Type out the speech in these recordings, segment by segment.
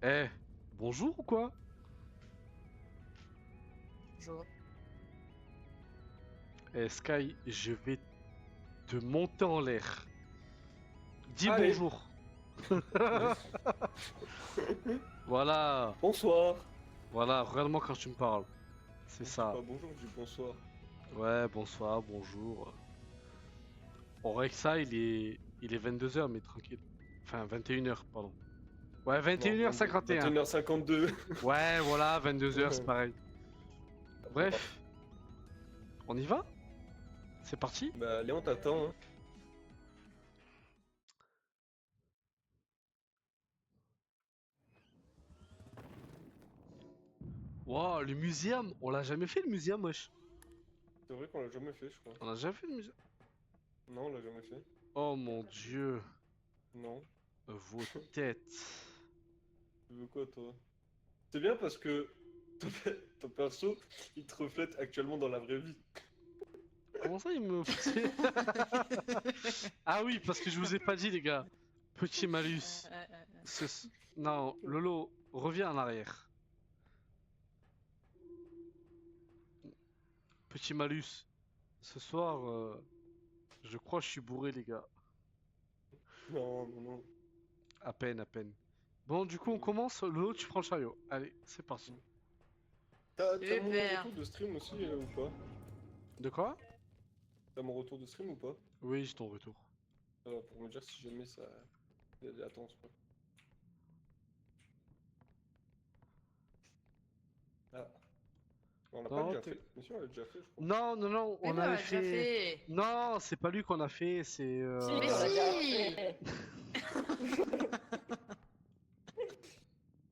Eh, bonjour ou quoi? Bonjour. Eh, Sky, je vais te monter en l'air. Dis Allez. bonjour. Voilà, Bonsoir. voilà, regarde-moi quand tu me parles. C'est Je dis ça. pas bonjour, je dis bonsoir. Ouais, bonsoir, bonjour. On règle ça, il est 22 h, mais tranquille. Enfin, 21 h, pardon. Ouais, Non, 21 h 51. 21h52. Ouais, voilà, 22 h, c'est pareil. Bref, on y va? C'est parti? Bah, Léon t'attend. Hein. Wow, le muséum, on l'a jamais fait le muséum, wesh. C'est vrai qu'on l'a jamais fait, je crois. On a jamais fait le muséum. Non, on l'a jamais fait. Oh mon dieu, Non. vos têtes. Tu veux quoi, toi? C'est bien parce que ton, ton perso, il te reflète actuellement dans la vraie vie. Comment ça, il me fait... Ah oui, parce que je vous ai pas dit, les gars. Petit malus. Ce- Non, Lolo, reviens en arrière. Petit malus. Ce soir, je crois que je suis bourré, les gars. Non, non, non. À peine, à peine. Bon, du coup, on commence. Lolo, tu prends le chariot. Allez, c'est parti. T'as mon Super. retour de stream aussi ou pas? De quoi? T'as mon retour de stream ou pas? Oui, j'ai ton retour. Pour me dire si jamais ça... Il y a des latence, quoi. Ah. On l'a pas Non, déjà fait. Mais si, on l'a déjà fait, je crois. non, non, non, Mais on non, on avait l'a déjà fait... fait. Non, c'est pas lui qu'on a fait, c'est... Si, Mais on l'a déjà si. fait.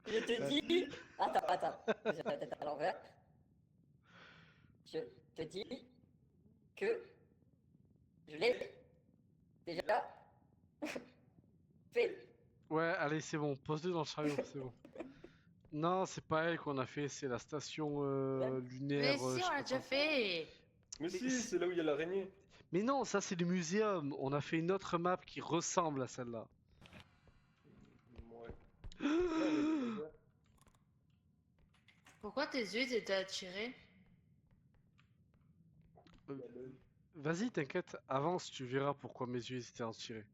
Je te dis. Attends, je vais la tête à l'envers. Je te dis que je l'ai déjà fait. Ouais, allez, c'est bon. Pose-le dans le chariot, c'est bon. Non, c'est pas elle qu'on a fait, c'est la station Mais lunaire, si, je on sais l'a pas déjà quoi. fait. Mais Mais, si, c'est là où il y a l'araignée. mais non, ça c'est le muséum. On a fait une autre map qui ressemble à celle-là. Ouais. Là, elle est le laser. Pourquoi tes yeux étaient attirés? Euh, Il y a l'œil. Vas-y, t'inquiète, avance, tu verras pourquoi mes yeux étaient en tirés.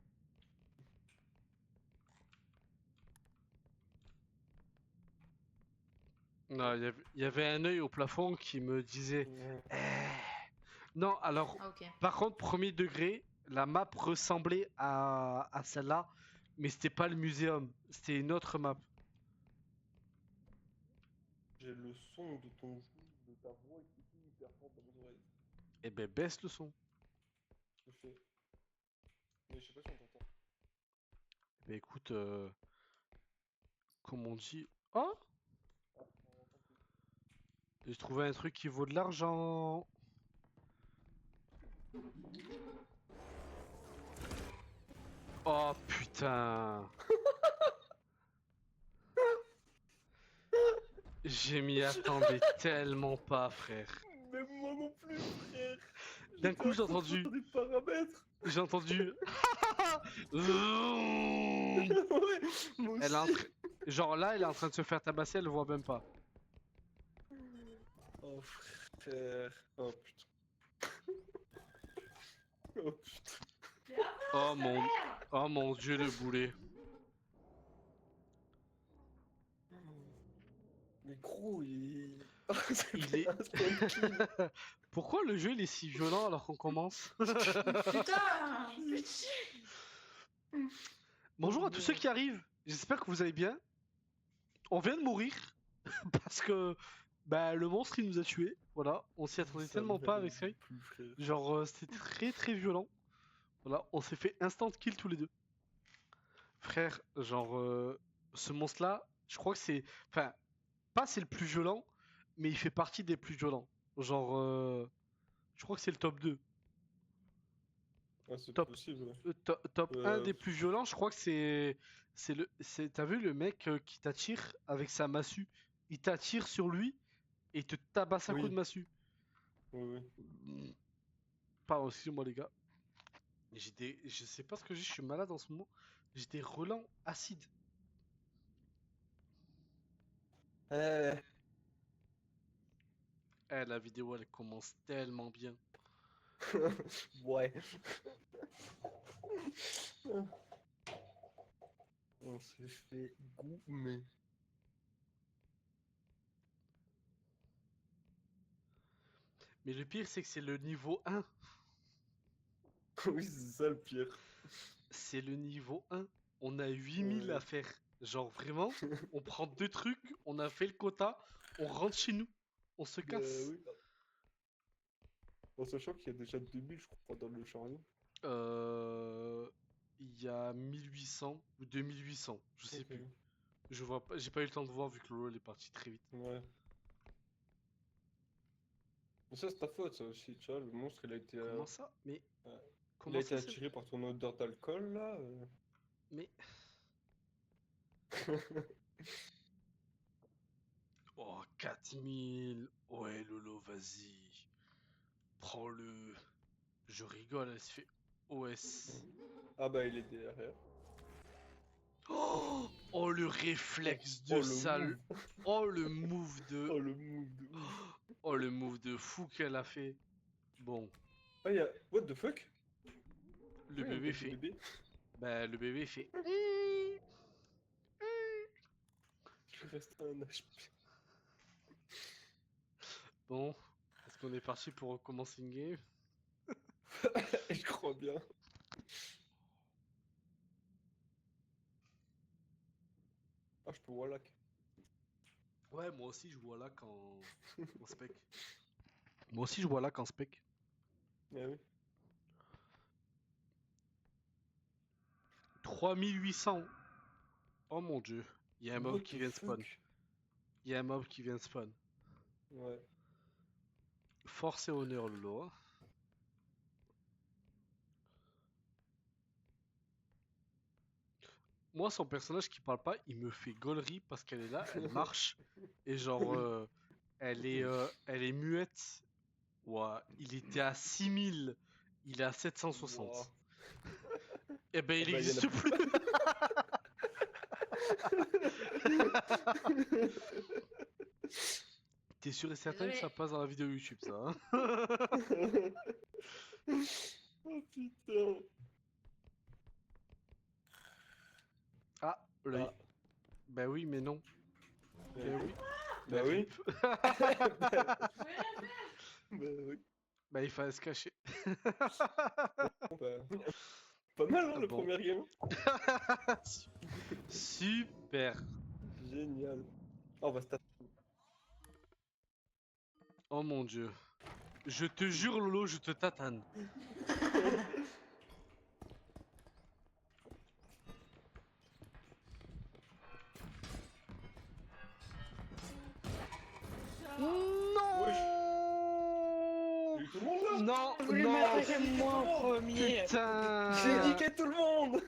Non, il y avait un œil au plafond qui me disait. Ouais. Eh. Non, alors, Ah, ok. par contre, premier degré, la map ressemblait à celle-là, mais c'était pas le muséum, c'était une autre map. J'ai le son de ton de ta voix qui est hyper fort dans mes oreilles. Eh ben, baisse le son. Je fais. Mais je sais pas si on t'entend. Eh ben, écoute, comme on dit. Oh! J'ai trouvé un truc qui vaut de l'argent. Oh putain! Je m'y attendais tellement pas, frère. Mais moi non plus, frère. D'un coup, j'ai entendu. Des paramètres. J'ai entendu. Ouais, moi Elle est en aussi. train- Genre là, elle est en train de se faire tabasser, elle le voit même pas. Oh frère. Oh putain. Oh putain. Oh mon dieu, le boulet. Mais gros, il. Il est. Pourquoi le jeu il est si violent alors qu'on commence? Putain. Bonjour à tous ceux qui arrivent. J'espère que vous allez bien. On vient de mourir parce que bah, le monstre il nous a tués. Voilà, on s'y attendait tellement pas avec Sky. Plus, frère. Genre c'était très très violent. Voilà, on s'est fait instant kill tous les deux. Frère, genre ce monstre là, je crois que c'est. Enfin, pas c'est le plus violent, mais il fait partie des plus violents. Genre, je crois que c'est le top 2. Ah, c'est Top, possible. Ouais. top 1 Euh, des plus violents, je crois que t'as vu le mec qui t'attire avec sa massue? Il t'attire sur lui et il te tabasse un coup de Oui, massue. oui, oui. Pardon, excusez-moi les gars. Je sais pas ce que j'ai, je suis malade en ce moment. J'ai des relents acides. Eh, Eh, la vidéo, elle commence tellement bien. ouais. On s'est fait goumer. Mais le pire, c'est que c'est le niveau 1. Oui, c'est ça le pire. C'est le niveau 1. On a 8000 à Ouais. faire. Genre vraiment, on prend 2 trucs, on a fait le quota, on rentre chez nous. On se casse. Oui. En sachant qu'il y a déjà 2000, je crois, dans le chariot. Il y a 1800 ou 2800, je sais Ok. plus. Je vois pas, j'ai pas eu le temps de voir vu que Lolo elle est parti très vite. Ouais. Mais ça, c'est ta faute, ça aussi. Tu vois, le monstre, Comment ça? Mais il comment a été ça c'est... attiré par ton odeur d'alcool, là. Mais oh 4000. Ouais Lolo, vas-y. Prends-le. Je rigole, elle se fait OS. Ah bah, il est derrière. Oh, oh, le réflexe Oh, de le sale. move. Oh le move de. Oh, le move de ouf. Oh le move de fou qu'elle a fait. Bon, Ah, il y a... What the fuck? le Pourquoi il y a une bébé tête de fait. bébé? Bah le bébé fait. Il lui reste un HP. Bon, est-ce qu'on est parti pour recommencer une game? Je crois bien. Ah, je peux Wallach. Ouais, moi aussi je vois là en spec. Moi aussi je vois là qu'en spec. Ah oui. 3800. Oh mon dieu. Il y a un mob What qui the vient de spawn. fuck? Il y a un mob qui vient de spawn. Ouais. Force et honneur Lolo. Hein. Moi son personnage qui parle pas, il me fait gaulerie parce qu'elle est là, elle marche. Et genre, elle est muette. Ouah, il était à 6000. Il est à 760. Wow. Eh ben Ah il bah, il y en a existe plus. T'es sûr et certain que Désolé. ça passe dans la vidéo YouTube ça hein? Oh putain. Ah, l'œil. Ah. Bah oui, mais non. Ouais. Bah oui. Bah oui. rip. Bah oui. Bah il fallait se cacher. Bon, bah, pas mal, hein, la Bon. première game. Super. Génial. Ah, on va se taper. Oh mon dieu. Je te jure Lolo, je te tatane. Non. J'ai eu tout le monde là. Non, Vous voulez non, m'attaquer moi en premier. putain. J'ai niqué tout le monde.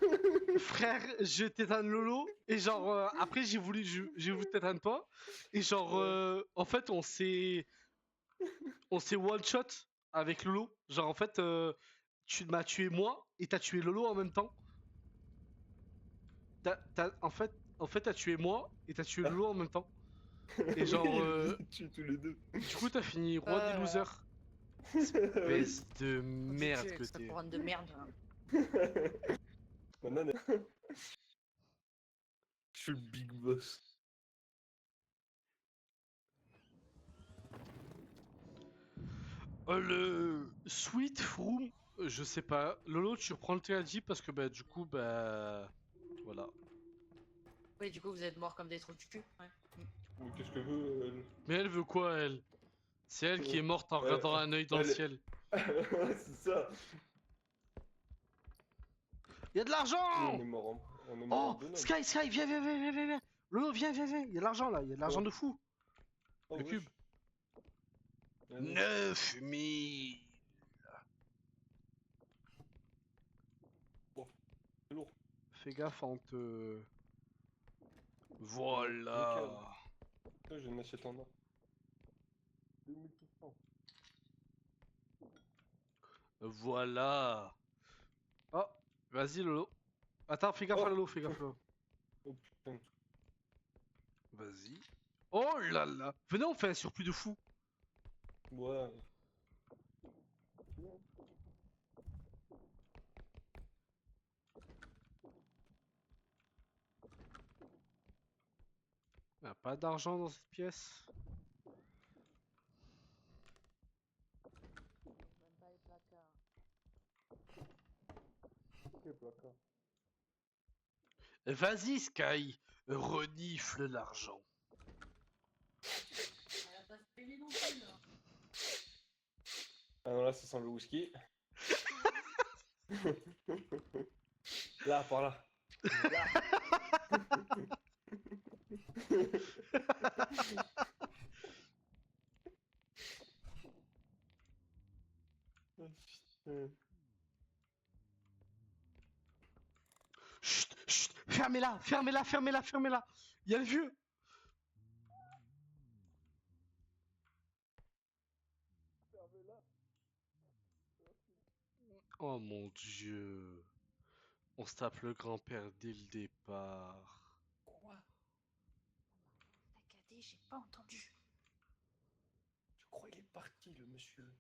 Frère, je t'éteins Lolo et genre après j'ai voulu t'éteindre toi et genre Ouais. en fait on s'est one shot avec Lolo. Genre en fait tu m'as tué moi et t'as tué Lolo en même temps. En fait t'as tué moi et t'as tué Lolo en même temps. Et genre Oui, ils vous ont tué tous les deux. du coup t'as fini roi des Ah. losers. Oui. Espèce de Faut merde tuer que avec sa t'es. couronne de merde. Hein. Banane. Je suis le big boss. Le Sweet Room, je sais pas. Lolo, tu reprends le TLJ parce que bah du coup bah voilà. Oui, du coup, vous êtes morts comme des trous de cul. Ouais. Mais qu'est-ce que veut Mais elle veut quoi elle? C'est elle qui est morte en Ouais, regardant un œil dans le elle est- ciel. Ouais, c'est ça. Y a de Nous, on l'argent! est mort. On est mort en Oh, bonhomme. Sky, Sky, viens. Lolo, viens. Y a de l'argent là, y a de l'argent Oh. de fou. Oh, Le wesh. cube. Vas-y. 9000. C'est lourd. Fais gaffe en te. Nickel. Voilà. Ça, j'ai une assiette en or. 2200. Voilà. Oh, vas-y Lolo. Attends, fais gaffe à Oh. Lolo, fais gaffe à Lolo. Oh putain. Vas-y. Oh là là. Venez, on fait un surplus de fou. Ouais. On a pas d'argent dans cette pièce. Vas-y, Sky. Renifle l'argent. Elle a pas se payer non plus, là. Ah non, là, ça sent le whisky. Là, par là. Là, Oh, putain. Chut, chut. Fermez-la, fermez-la, fermez-la, fermez-la. Il y a le vieux. Oh mon dieu. On se tape le grand-père dès le départ. Quoi? T'as cadé, j'ai pas entendu. Je crois qu'il est parti, le monsieur.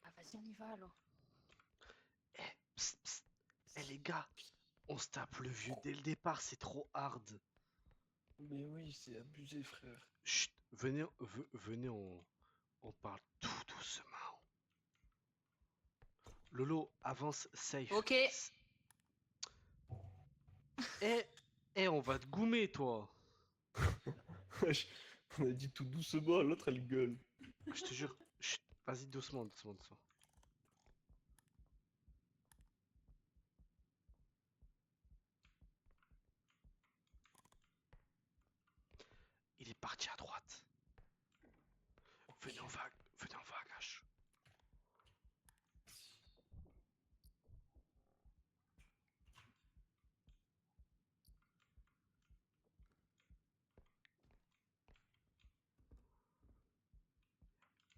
Bah vas-y, on y va alors. Eh, psst, psst. Eh les gars, on se tape le vieux dès le départ, c'est trop hard. Mais oui, c'est abusé, frère. Chut, venez, venez, on parle tout doucement. Lolo, avance safe. Ok. Eh, on va te goumer, toi. Wesh, on a dit tout doucement, l'autre elle gueule. Je te jure. Chut, vas-y, doucement, doucement, doucement. Il est parti à droite. Venez, venez, on va à gauche.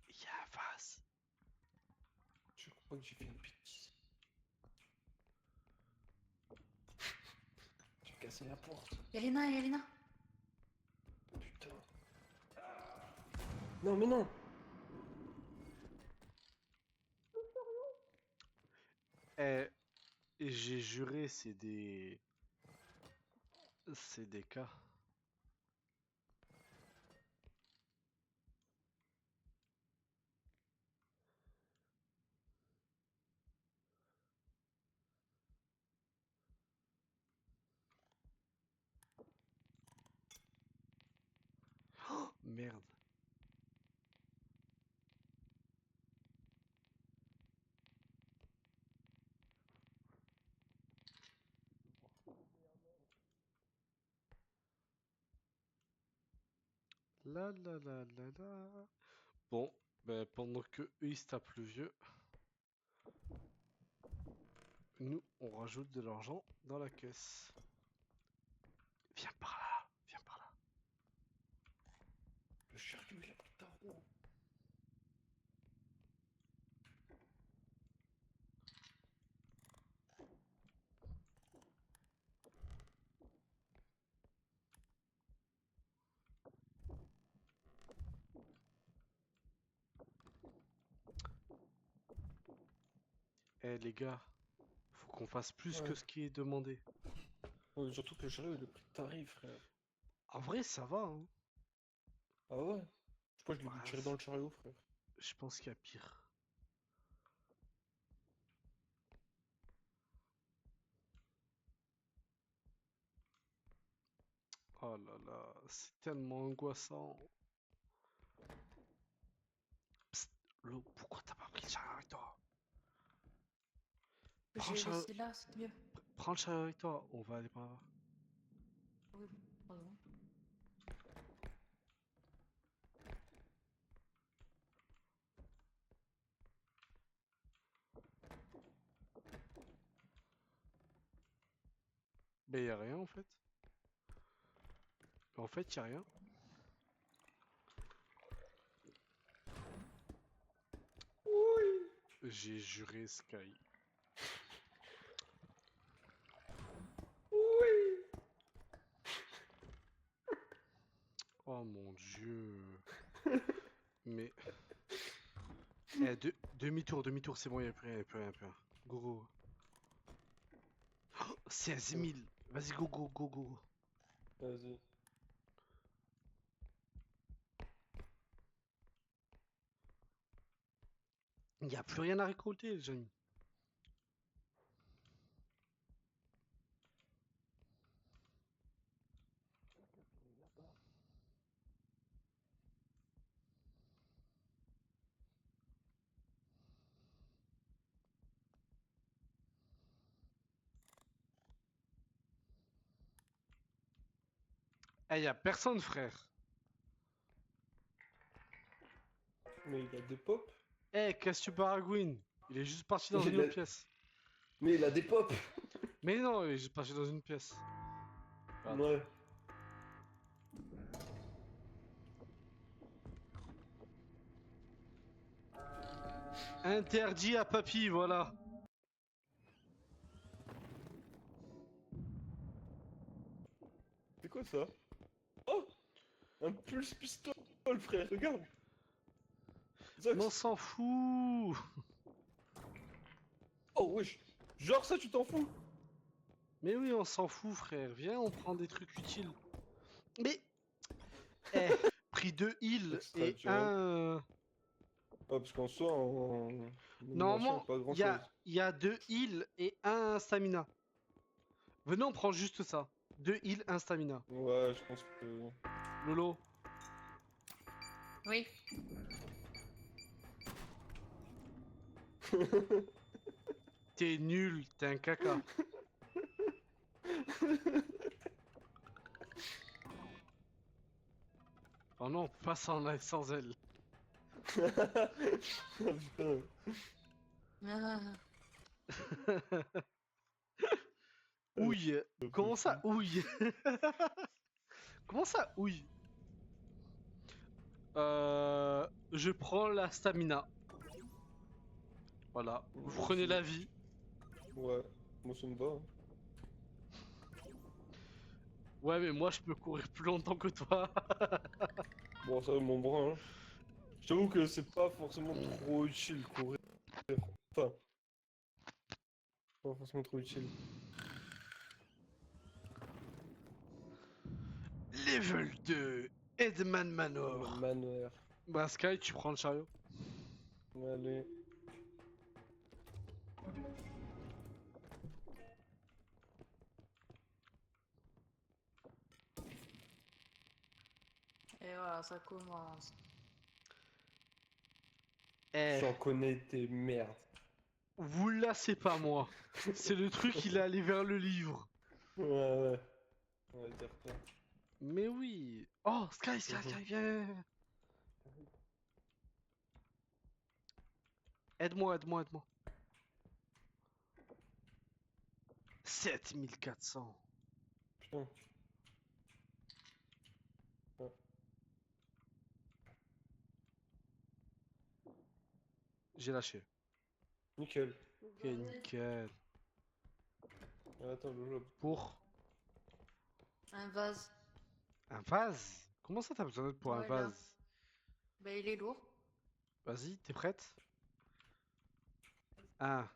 Il y a un vase. Je crois que j'ai fait une bêtise. J'ai cassé la porte. Yelena, Yelena. Putain. Non, mais non. Eh, j'ai juré, c'est des... C'est des cas. Oh, merde. La la la la la. Bon, ben pendant que eux ils se tapent le vieux, nous on rajoute de l'argent dans la caisse. Viens par là, viens par là. Le chariot, il a pris ta roue. Eh les gars, faut qu'on fasse plus que Ouais. ce qui est demandé. Ouais, surtout que le chariot, il a pris tarif, frère. En vrai, ça va, hein. Ah ouais? Je crois que je l'ai Bah, vu tirer dans le chariot, frère. je pense qu'il y a pire. Oh là là, c'est tellement angoissant. Psst, Lo, pourquoi t'as pas pris le chariot avec toi? Prends Je le vais chariot, laisser là, c'est mieux. prends le chariot avec toi, on va aller par là. Oui, pardon. Mais y a rien en fait. En fait, y a rien. J'ai juré Sky. Oh mon dieu. Mais. Demi-tour, demi-tour, c'est bon, y'a plus rien, y'a plus rien, y'a plus rien. Go, go. Oh, 16 000. Vas-y, go, go, go, go. Vas-y. Y'a plus rien à récolter, les amis. Eh, y'a personne, frère. Mais il a des pops. Eh, qu'est-ce que tu baragouines? Il est juste parti dans Il une a- autre pièce. Mais il a des pops. Mais non, il est juste parti dans une pièce. Pardon. Ouais. Interdit à papy, voilà. C'est quoi ça? Oh! Un pulse pistol, frère, regarde! Zox. Mais on s'en fout. Oh wesh! Genre ça, tu t'en fous? Mais oui, on s'en fout, frère. Viens, on prend des trucs utiles. Mais. Eh, pris 2 heals Extra et jump. un. Ah, parce qu'en soi, en Normalement, pas grand il chose. y a 2 heals et un stamina. Venez, on prend juste ça. 2 heals, 1 stamina. Ouais, je pense que. Lolo. Oui. T'es nul, t'es un caca. Oh non, pas sans elle. Ah, putain. Ah, Ouille. Comment ça, ouille? Comment ça, ouille? Je prends la stamina. Voilà. Vous prenez la vie. Ouais, moi ça me va. Hein. Ouais, mais moi je peux courir plus longtemps que toi. Bon, ça, mon bras, hein. Je t'avoue que c'est pas forcément trop utile courir. Enfin, pas forcément trop utile. Level 2. Edman Manor. Manoir. Bah, Sky, tu prends le chariot. Allez. et voilà, ça commence. Eh, J'en connais tes merdes. vous là, c'est pas moi. C'est le truc, il est allé vers le livre. Ouais, ouais. On va dire ça. Mais oui. Oh, Sky, Sky, Sky, viens. Aide-moi, aide-moi, aide-moi. 7400. Putain. J'ai lâché. Nickel. Ok, nickel. Attends, le job. Pour Un vase. un vase? Comment ça, t'as besoin d'aide pour un Ouais, là. vase? Bah, il est lourd. Vas-y, t'es prête? 1,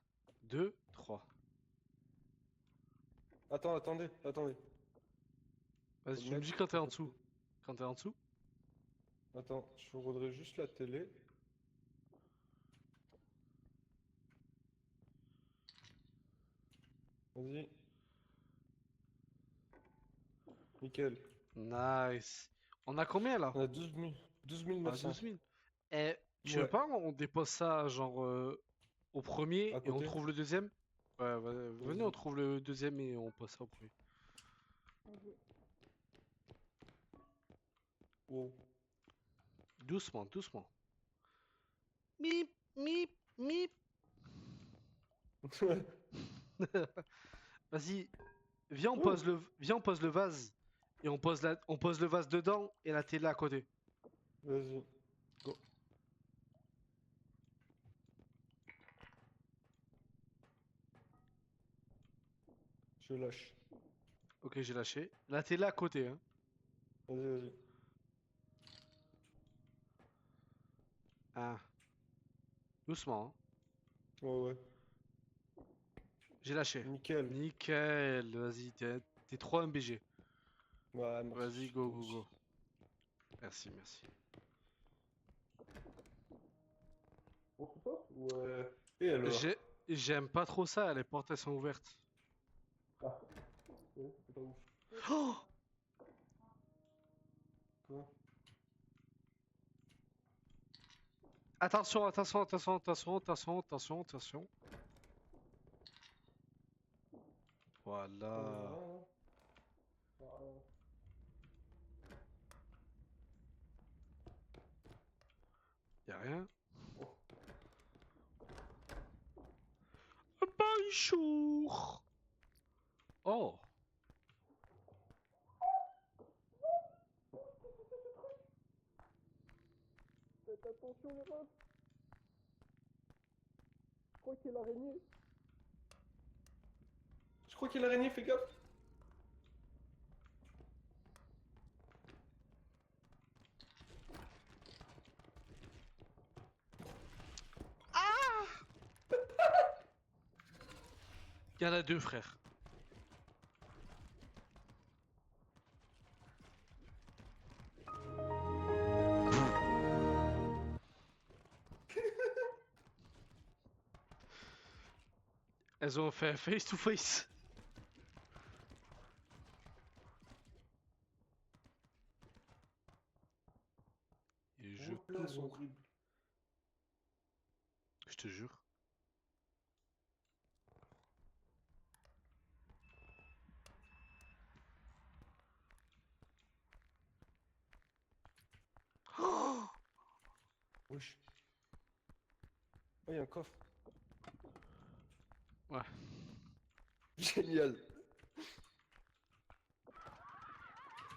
2, 3. Attends, attendez. Vas-y, tu me dis quand t'es en dessous. Quand t'es en dessous? Attends, je voudrais juste la télé. Vas-y. Nickel. Nice. On a combien là? On a 12 000. 12 On a 900. 12 000. Eh, tu veux Ouais. pas, on dépose ça genre au premier À et on côté. trouve le deuxième? Ouais, venez, on trouve le deuxième et on pose ça au premier. Wow. Doucement, doucement. Mip, mip, mip. Vas-y, viens, on pose le vase. Et on pose le vase dedans et la télé à côté. Vas-y. Go. Je lâche. Ok, j'ai lâché. La télé à côté, hein. Vas-y, vas-y. 1. Doucement, hein. Ouais, ouais. J'ai lâché. Nickel. Nickel. Vas-y, t'es trop un BG. Ouais, merci. Vas-y, go, go, go. Merci, merci. On se passe? Ouais. Et alors? J'aime pas trop ça, les portes elles sont ouvertes. Ah. Ouais, c'est pas ouf. Oh, Quoi? attention, attention, attention, attention, attention, attention, attention. Voilà. Y'a rien. Bonjour. Oh. Faites attention les refs. Je crois qu'il y a l'araignée. Je crois qu'il y a l'araignée, fais gaffe. Il y en a deux, frère. Elles ont fait face to face. Et je Oh là, elles sont horribles. Je te jure. Oh, Wesh. Oh, il y a un coffre. ouais. Génial.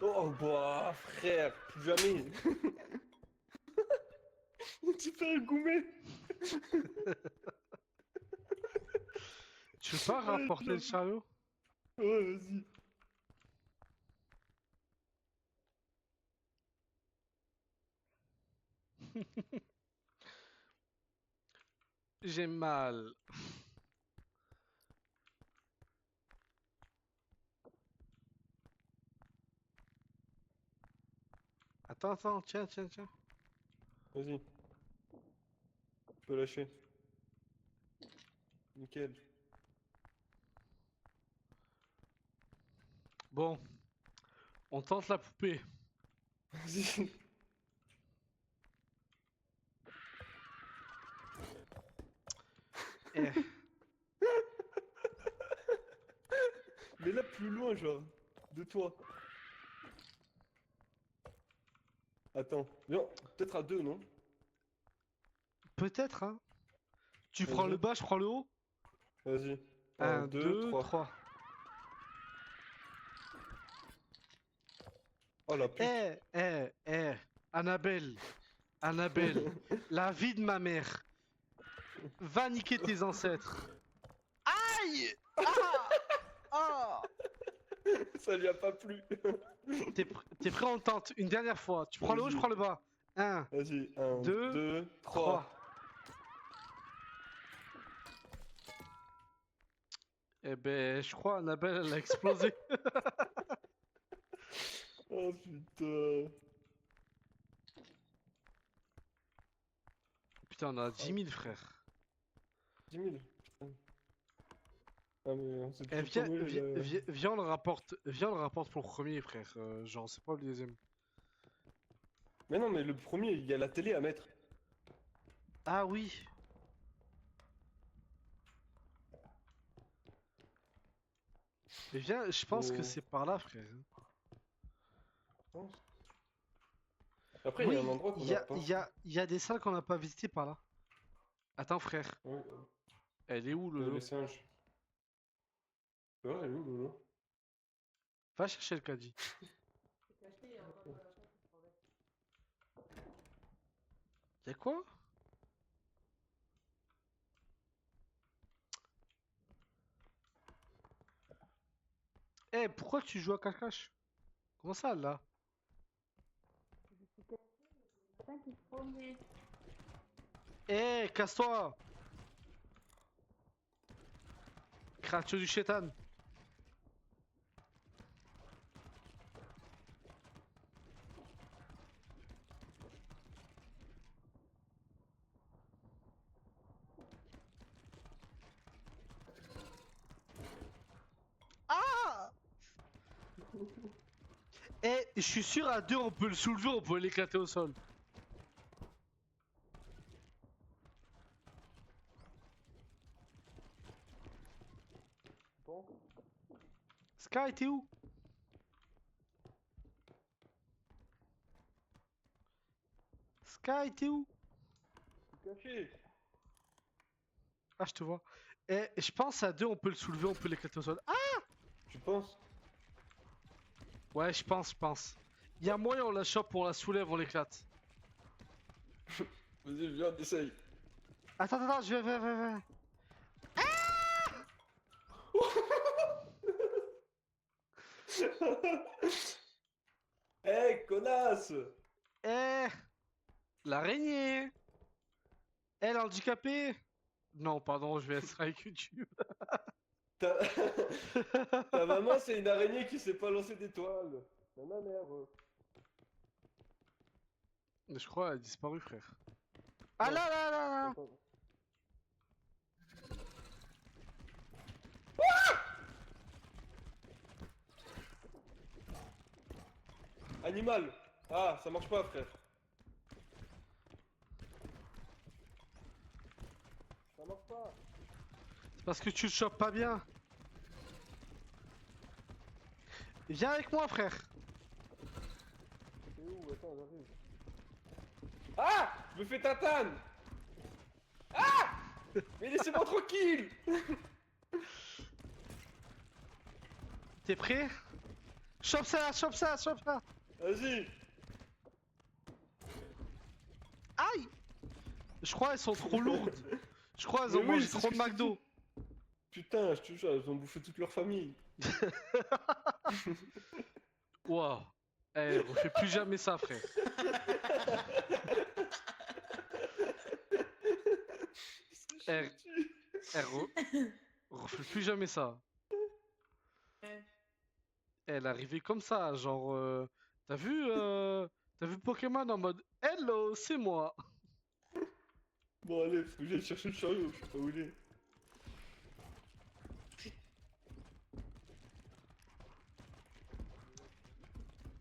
Oh bah frère, plus jamais. Tu fais un gourmet. Tu veux pas rapporter le chariot? Ouais, vas-y. J'ai mal. Attends, attends, tiens, tiens, tiens. Vas-y. Tu peux lâcher. Nickel. Bon, on tente la poupée. Vas-y. Eh, Mais là, plus loin, genre. De toi. Attends. Viens, peut-être à deux, non? peut-être, hein. Tu Vas-y. prends le bas, je prends le haut. Vas-y. 1, 2, 2, 3. 3. Oh la pute. Annabelle. Annabelle. La vie de ma mère. Va niquer tes ancêtres. Aïe! Ah! Ah! Ça lui a pas plu. T'es prêt, on tente une dernière fois. Tu prends le haut, je Vas-y. prends le bas. 1, Vas-y. 1, Deux, 2, 3. 3. Eh ben, je crois Annabelle, elle a explosé. Oh putain. Putain, on a 10 000, frère. 10 000. Putain. Ah mais on s'est Eh, toujours pas volé, là. viens, on le rapporte pour le premier, frère. Genre, c'est pas le deuxième. Mais non, mais le premier, il y a la télé à mettre. Ah oui. Mais viens, je pense que Oh. c'est par là, frère. Je pense. Après, il y a un endroit qu'on n'a pas. Il y a des salles qu'on n'a pas visitées par là. Attends, frère. Oui, Elle est où, le les singes. Ouais, elle est où, Lolo? Va chercher le caddie. Y'a quoi? Eh, pourquoi tu joues à cache-cache? Comment ça, là? Eh, casse-toi! Créature du chétan. Ah! Eh, je suis sûr à deux on peut le soulever, on peut l'éclater au sol. Bon. Sky, t'es où? Sky, t'es où? Caché. Ah, je te vois. Eh, je pense à deux on peut le soulever, on peut l'éclater au sol. Ah! Tu penses? Ouais, je pense. Il y a moyen, on la chope, on la soulève, on l'éclate. Vas-y, viens, on essaye. Attends, je vais. Eh, connasse! Eh! L'araignée! Elle handicapée! Non, pardon, je vais être avec YouTube. Ta... Ta maman, c'est une araignée qui sait pas lancer d'étoiles. C'est ma mère. Je crois qu'elle a disparu, frère. Ah Non. là! Attends. Animal! Ah, ça marche pas, frère. Ça marche pas. C'est parce que tu le chopes pas bien. Viens avec moi, frère. C'est où? Attends, j'arrive. Ah! Je me fais tatane! Ah! Mais laissez-moi tranquille! T'es prêt? Chope ça! Vas-y! Aïe! Je crois qu'elles sont trop lourdes. Je crois qu'elles ont Mais oui, mangé c'est trop ce de que je te McDo. dis. Putain, je te jure, elles ont bouffé toute leur famille. Waouh. Eh, refais plus jamais ça, frère. Eh, refais plus jamais ça. Ouais. Elle est arrivée comme ça, genre... T'as vu Pokémon en mode Hello, c'est moi. Bon, allez, faut que j'aille chercher le chariot, je sais pas où il est.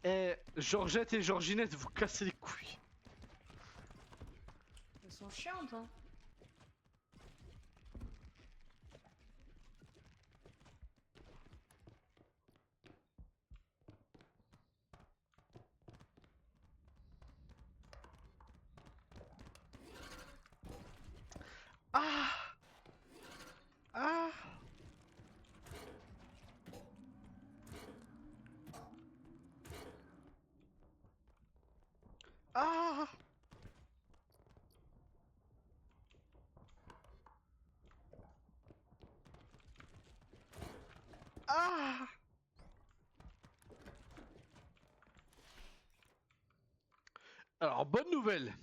Eh, Georgette et Georginette, vous cassez les couilles. Elles sont chiantes, hein. Ah! Ah! Ah! Ah! Alors, bonne nouvelle.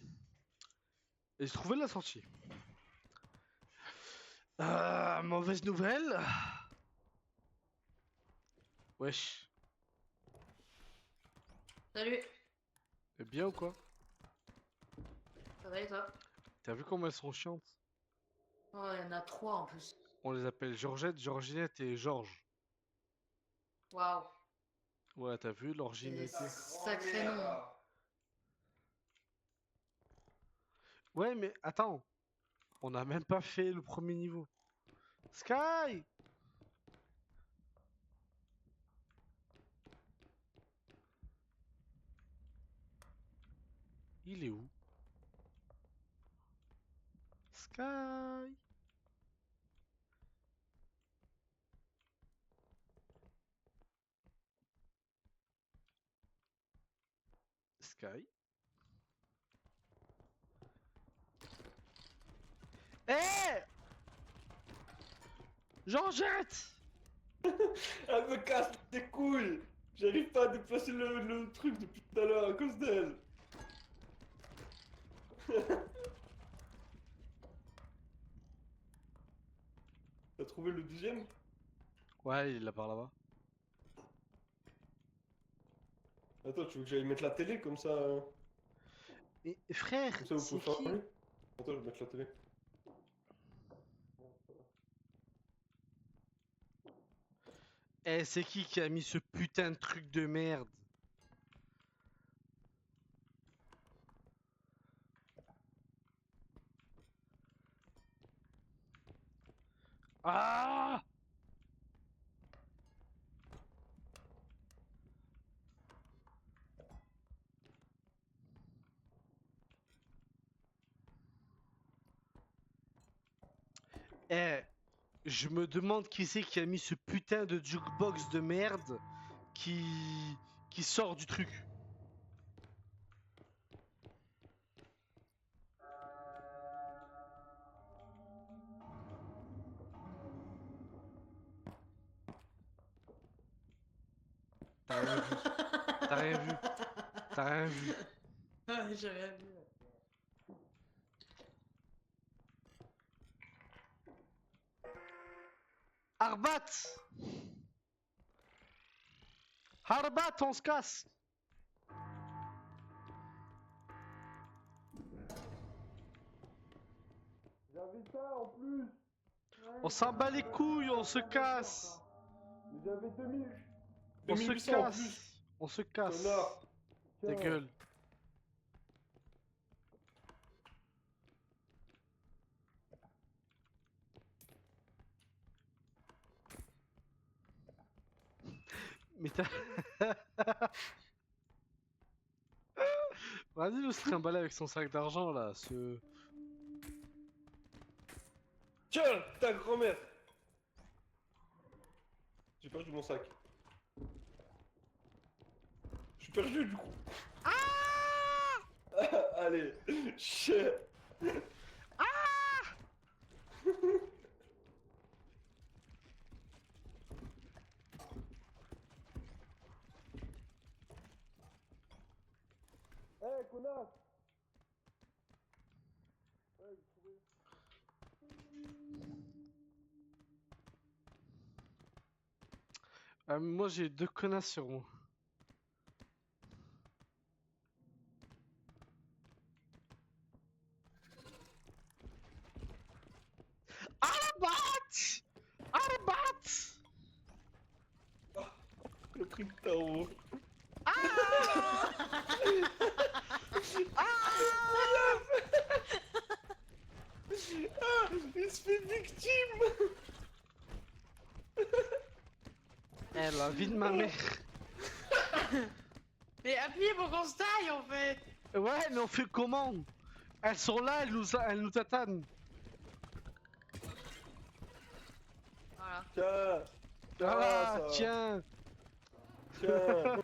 J'ai trouvé la sortie. Mauvaise nouvelle. Wesh. Salut. C'est bien ou quoi? Ça va et toi? T'as vu comment elles sont chiantes? Oh, il y en a 3 en plus. On les appelle Georgette, Georginette et Georges. Waouh. Ouais, t'as vu C'est l'originalité? sacré nom. Hein. Ouais, mais attends. On n'a même pas fait le premier niveau. Sky! Il est où? Sky! Sky? Eh! Georgette! Elle me casse les couilles! J'arrive pas à déplacer le truc depuis tout à l'heure à cause d'elle. trouvé le deuxième? Ouais, il est là par là-bas. Attends, tu veux que j'aille mettre la télé comme ça Mais frère, Comme ça vous c'est pouvez qui? farmer? Attends, je vais mettre la télé. Eh, c'est qui a mis ce putain de truc de merde? Ah! Eh, je me demande qui c'est qui a mis ce putain de jukebox de merde qui qui sort du truc. T'as rien vu. T'as rien vu. T'as rien vu. Ouais, j'ai rien vu. Arbat! Arbat, on se casse! J'avais ça en plus. On s'en bat les couilles, on se casse! Mais j'avais 2000. On se 2800 en plus. casse! On se casse! Connard. Ta Tiens. gueule! Mais t'as... Vas-y, nous se trimballer avec son sac d'argent là, ce... Tiens, ta grand-mère. J'ai perdu mon sac. Je suis perdu du coup. Allez, chien. Eh, connasse. Ouais, j'ai trouvé. Moi j'ai deux connasses sur moi. Arbat! Arbat! Le truc t'en Ah, il se fait victime. Eh, la vie de ma mère! Mais appuyez pour qu'on se taille en fait. Ouais, mais on fait comment? Elles sont là, elles nous tatanent. Voilà. Tiens. Ah, ça. tiens! Tiens.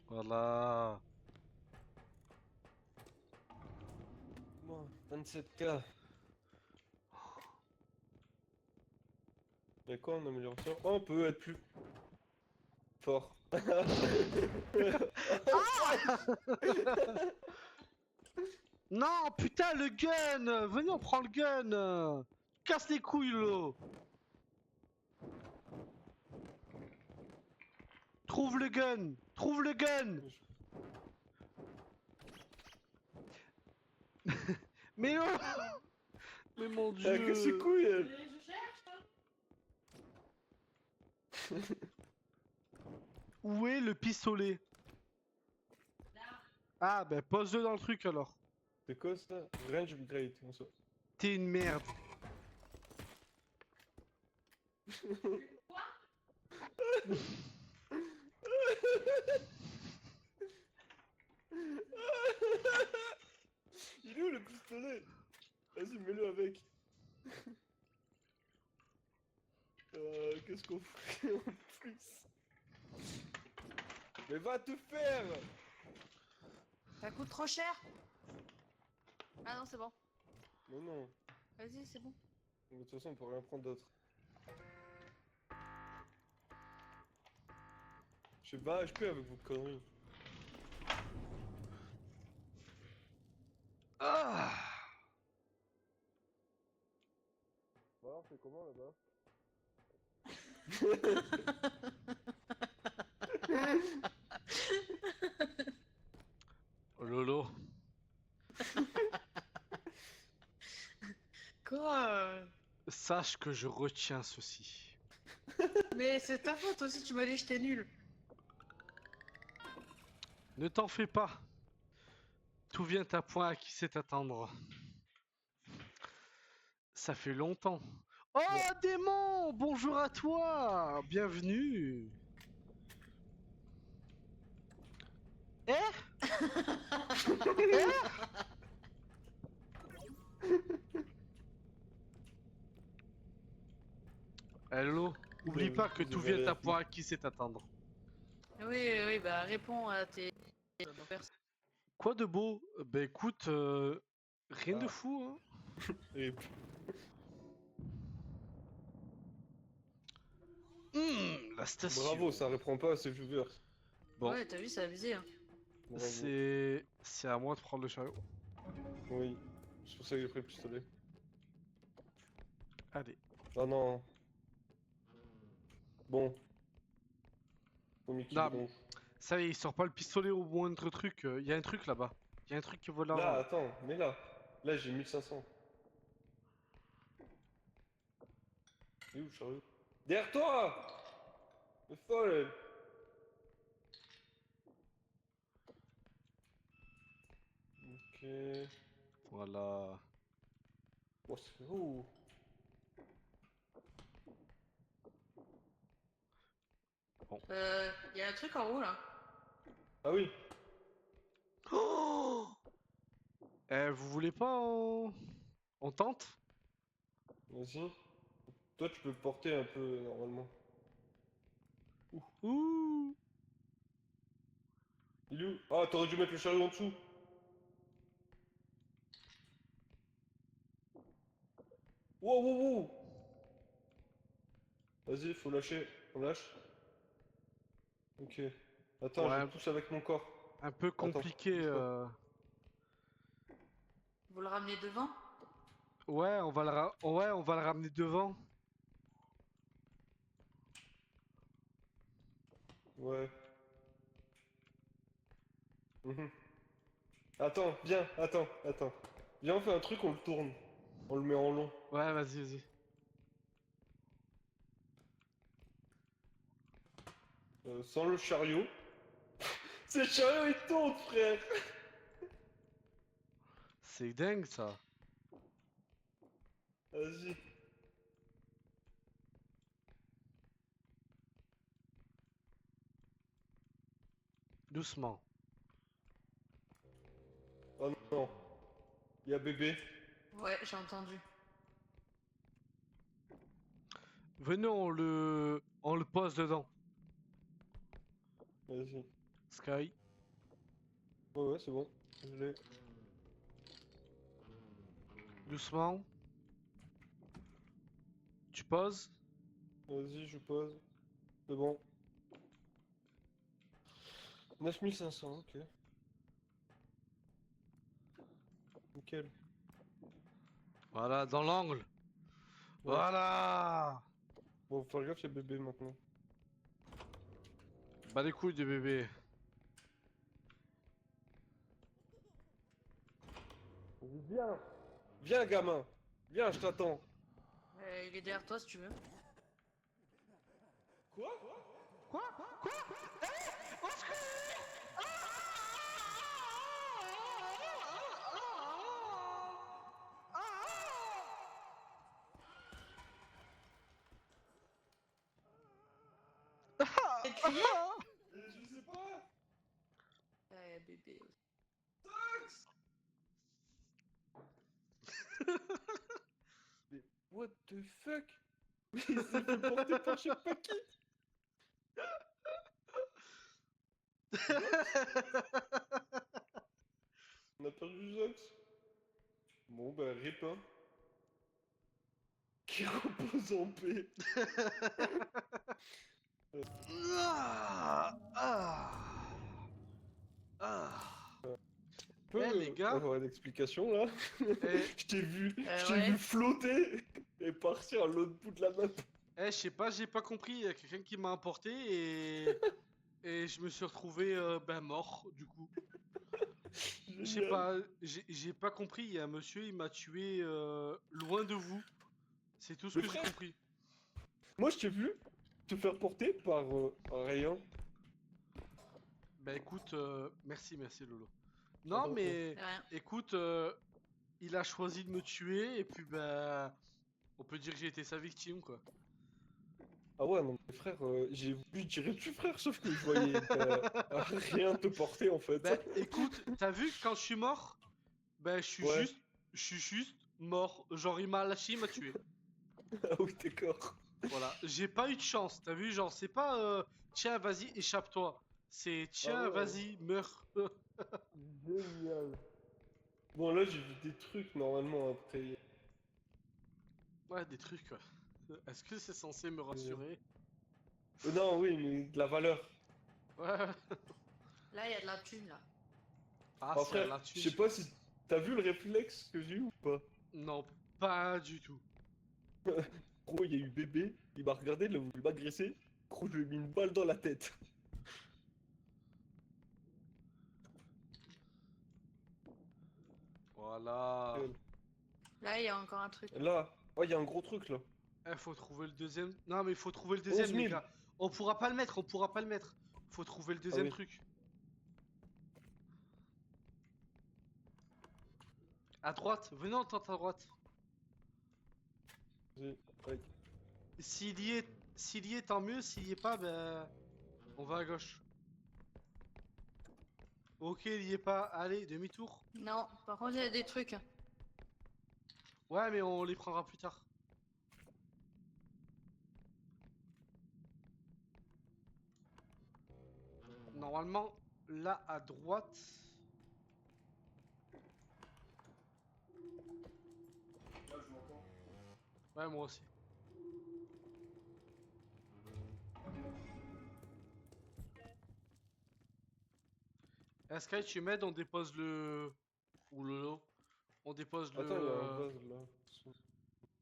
Voilà. Bon, 27K. Y'a quoi en amélioration? Oh, on peut être plus fort. Non, putain, le gun! Venez, on prend le gun! Casse les couilles, là! Trouve le gun! Trouve le gun! Mais oh! Mais mon Ah, que c'est dieu! couilles, elle. Je cherche. Où est le pistolet? Ah, ben pose-le dans le truc alors. C'est quoi ça? Range upgrade, comme ça. T'es une merde. Il est où le pistolet? Vas-y, mets-le avec. Qu'est-ce qu'on ferait en plus? Mais va te faire! Ça coûte trop cher. Ah non, c'est bon. Mais non, Vas-y, c'est bon. de toute façon on peut rien prendre d'autre. J'ai 20 HP avec vos conneries. Ah. Bon alors, c'est comment là-bas? Oh Lolo. Quoi? Sache que je retiens ceci. Mais c'est ta faute aussi, tu m'as dit que j'étais nul. Ne t'en fais pas. Tout vient à point à qui sait attendre. Ça fait longtemps. Oh, Ouais. démon! Bonjour à toi! Bienvenue! Eh? Hello, oublie pas que tout vient à point à qui sait attendre. Oui, bah réponds à tes... Quoi de beau? Ben écoute, rien de Ah. fou, hein. Et La station. bravo, ça reprend pas à ses viewers. Bon, Ouais, t'as vu, ça a visé. Hein. Bravo. c'est à moi de prendre le chariot. Oui, c'est pour ça que j'ai pris le pistolet. Allez. Ah non. Bon. Faut Mickey Non, Bronze. ça y est, il sort pas le pistolet au moindre truc. Il y a un truc là-bas. Il y a un truc qui vole Là, là-bas. attends, mais là. Là, j'ai 1500. Il est où le chariot? Derrière toi! Le folle, elle. Ok. Voilà. Oh, c'est où? Y a un truc en haut là. Ah oui. Oh, vous voulez pas on tente? Vas-y. Toi, tu peux porter un peu, normalement. Ouh. Il est où? Ah, t'aurais dû mettre le chariot en dessous. Wow, wow, wow! Vas-y, faut lâcher. On lâche. Ok. Attends, je Ouais, pousse avec mon corps. un peu Attends, compliqué. bouge pas. Vous le ramenez devant? Ouais, ouais, on va le ramener devant. Ouais. Mhm. Attends, viens, attends. Viens, on fait un truc, on le tourne. On le met en long. Ouais, vas-y. Sans le chariot. C'est le chariot, il tourne, frère! C'est dingue ça. Vas-y. Doucement. Oh non. Il y a bébé. Ouais, j'ai entendu. Venez, on le pose dedans. Vas-y. Sky. Ouais, c'est bon. Je l'ai. Doucement. Tu poses. Vas-y, je pose. C'est bon. 9500, ok. Nickel. Voilà, dans l'angle. Ouais. Voilà. Bon, faut faire gaffe, il y a bébé maintenant. Bah les couilles de bébé. Viens! Viens, gamin! Viens, je t'attends! Il est derrière toi si tu veux. Quoi? Quoi? Au secours! Et crié? Je sais pas! Bébé. Mais what the fuck? Mais il s'est fait porter par je sais pas qui! On a perdu Zox. Bon, bah, rip, hein. Qui repose en paix. Ah, ah, ah. Peu, Eh, les gars. avoir une explication là. Eh, Je t'ai vu, ouais. vu flotter et partir à l'autre bout de la map. je sais pas, j'ai pas compris. Il y a quelqu'un qui m'a emporté et je me suis retrouvé mort du coup. Je sais Génial. pas, j'ai pas compris. Il y a un monsieur, il m'a tué loin de vous. C'est tout ce Mais que j'ai frère, compris. moi je t'ai vu te faire porter par un rayon. Bah écoute, merci Lolo. Ah Non bon, mais De rien. écoute, il a choisi de me tuer et puis bah on peut dire que j'ai été sa victime quoi. Ah ouais, non, mais frère, j'ai voulu tirer dessus, frère, sauf que je voyais rien te porter en fait. Bah écoute, t'as vu quand je suis mort, bah Ouais. je suis juste mort. Genre il m'a lâché, il m'a tué. Ah oui, d'accord. Voilà, j'ai pas eu de chance, t'as vu, genre c'est pas tiens vas-y échappe-toi. C'est tiens Ah ouais. vas-y meurs. Génial. Bon, là j'ai vu des trucs normalement après. Ouais des trucs quoi. Est-ce que c'est censé me rassurer? Non, oui, mais de la valeur. Ouais. Là, il y a de la thune, là. Ah Oh c'est à frère, la je thune. sais pas si t'as vu le réflexe que j'ai eu ou pas. Non, pas du tout. Gros, il y a eu bébé, il m'a regardé, il a voulu m'agresser. Gros, je lui ai mis une balle dans la tête. Voilà. Là, il y a encore un truc. Là, oh, il y a un gros truc là. Faut trouver le deuxième. Non, mais il faut trouver le 11 deuxième, 000. les gars. On pourra pas le mettre, on pourra pas le mettre. Faut trouver le Ah deuxième oui. truc. À droite, venez, on tente à droite. Ouais. S'il y est, tant mieux. S'il y est pas, ben, on va à gauche. Ok, il y est pas. Allez, demi-tour. Non, par contre, il y a des trucs. Ouais, mais on les prendra plus tard. Normalement, là à droite. Ouais, moi aussi. Sky, tu m'aides, on dépose le. Ou le lot. On dépose Attends, il y a un vase là.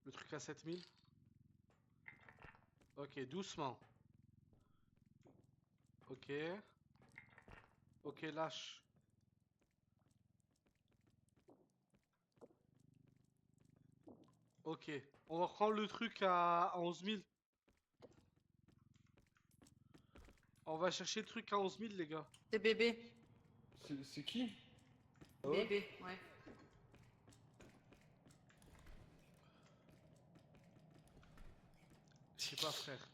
le truc à 7000. Ok, doucement. Ok. Ok, lâche. Ok. On va reprendre le truc à 11 000. On va chercher le truc à 11 000, les gars. C'est bébé. C'est qui? Ah ouais? Bébé, ouais. Je sais pas, frère.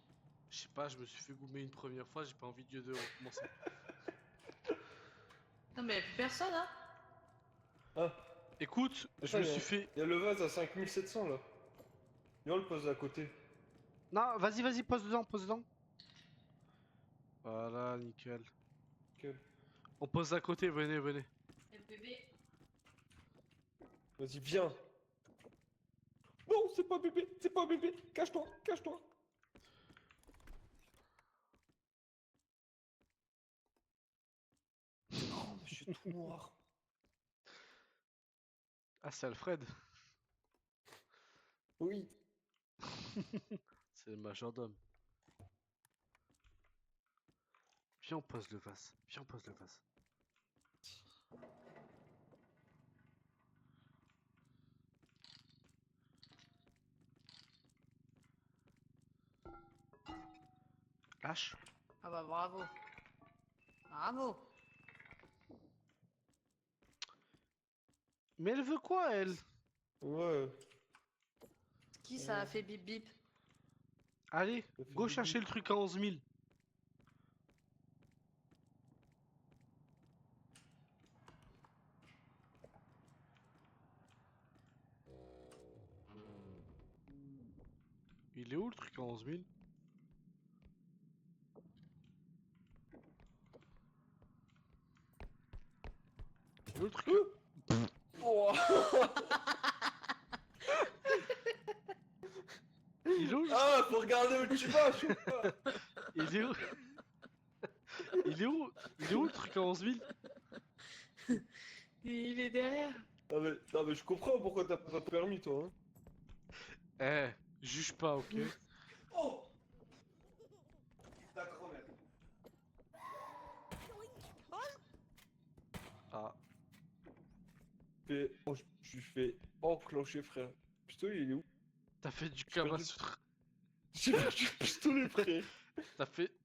Je sais pas, je me suis fait goumer une première fois, j'ai pas envie de recommencer. Non, mais il y a plus personne, hein. Ah, Écoute, je attends, me suis fait. il y a le vase à 5700 là. Et on le pose à côté. Non, vas-y, pose dedans, pose dedans. Voilà, nickel. Nickel. On pose à côté, venez. Et bébé. Vas-y, viens. Non, c'est pas bébé, c'est pas bébé. Cache-toi, cache-toi. Oh, je suis tout noir. Ah, c'est Alfred. Oui. C'est le majordome. Viens, on pose le vase. Viens, on pose le vase. Lâche. Ah bah bravo. Bravo. Mais elle veut quoi, elle? Ouais. Qui ça a fait bip bip? Allez, Ça fait go du chercher bip. le truc à 11 000. Il est où le truc à 11 000? Il est où le truc Oh. Il est où le... Ah, faut regarder où tu vas, je sais pas. Il est où? Il est où? Il est où le truc à 11 000? Il est derrière. Non, mais je comprends pourquoi t'as pas de permis, toi. Hein. Juge pas, ok? Oh! Ta grand-mère. Ah, Oh, je lui fais enclencher, frère. Pistolet, il est où? t'as fait du perdu. Kamasutra. J'ai perdu le pistolet, frère.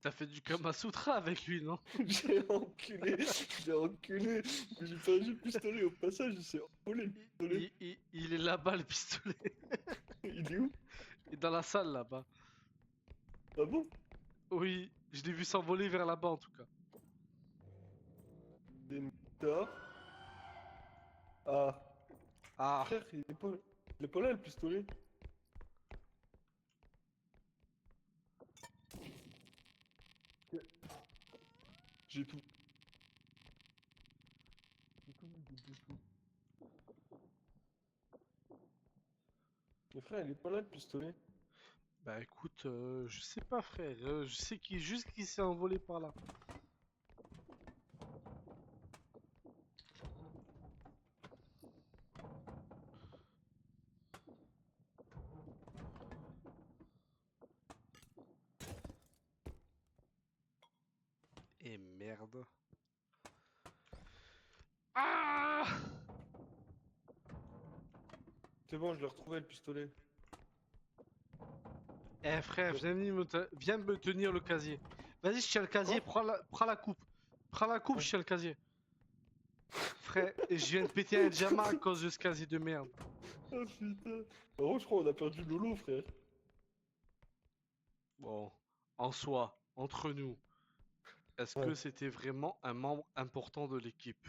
T'as fait du Kamasutra avec lui, non? J'ai enculé. Mais j'ai perdu le pistolet au passage, il s'est envolé le pistolet. Il est là-bas, le pistolet. Il est où? Il est dans la salle, là-bas. Ah bon? Oui, je l'ai vu s'envoler vers là-bas, en tout cas. Des métard. Ah. Ah, Frère, il est pas là, le pistolet. J'ai tout. J'ai tout. Mais frère, il est pas là, le pistolet. bah écoute, je sais pas, frère. Je sais juste qu'il s'est envolé par là. Et merde. Ah! C'est bon, je l'ai retrouvé, le pistolet. Eh frère, viens me tenir le casier. Vas-y, je tiens le casier, Quoi? prends la coupe. Prends la coupe, Ouais. je tiens le casier. Frère, je viens de péter un diamant à cause de ce casier de merde. Ah putain. Par contre, je crois qu'on a perdu Lolo, frère. Bon, en soi, entre nous, est-ce que Ouais. c'était vraiment un membre important de l'équipe?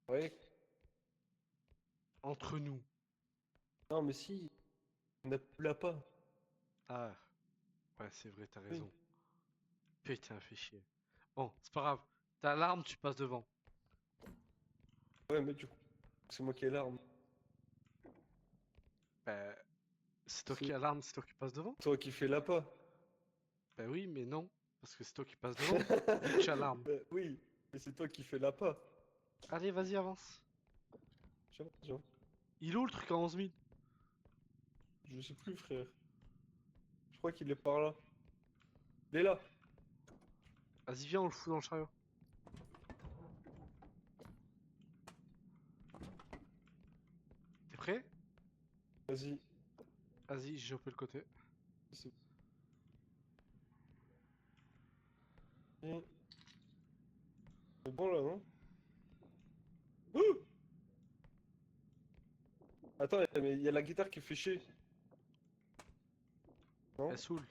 Ouais. Entre nous. Non, mais si. On l'a pas. Ah, ouais, c'est vrai, t'as Oui. raison. Putain, fais chier. Bon, c'est pas grave. T'as l'arme, tu passes devant. Ouais, mais du coup, c'est moi qui ai l'arme. Bah, c'est toi C'est qui as l'arme, c'est toi qui passes devant? toi qui fais l'appât. Bah oui, mais non. Parce que c'est toi qui passes devant, vu que tu as l'arme. Bah, oui, mais c'est toi qui fais l'appât. Allez, vas-y, avance. Tiens. Il est où le truc à 11 000? Je sais plus, frère. Je crois qu'il est par là. Il est là. Vas-y, viens, on le fout dans le chariot. T'es prêt? Vas-y. Vas-y, j'ai chopé le côté. C'est Et- c'est bon là, non? Oh, attends, mais il y a la guitare qui fait chier. Non? Elle saoule.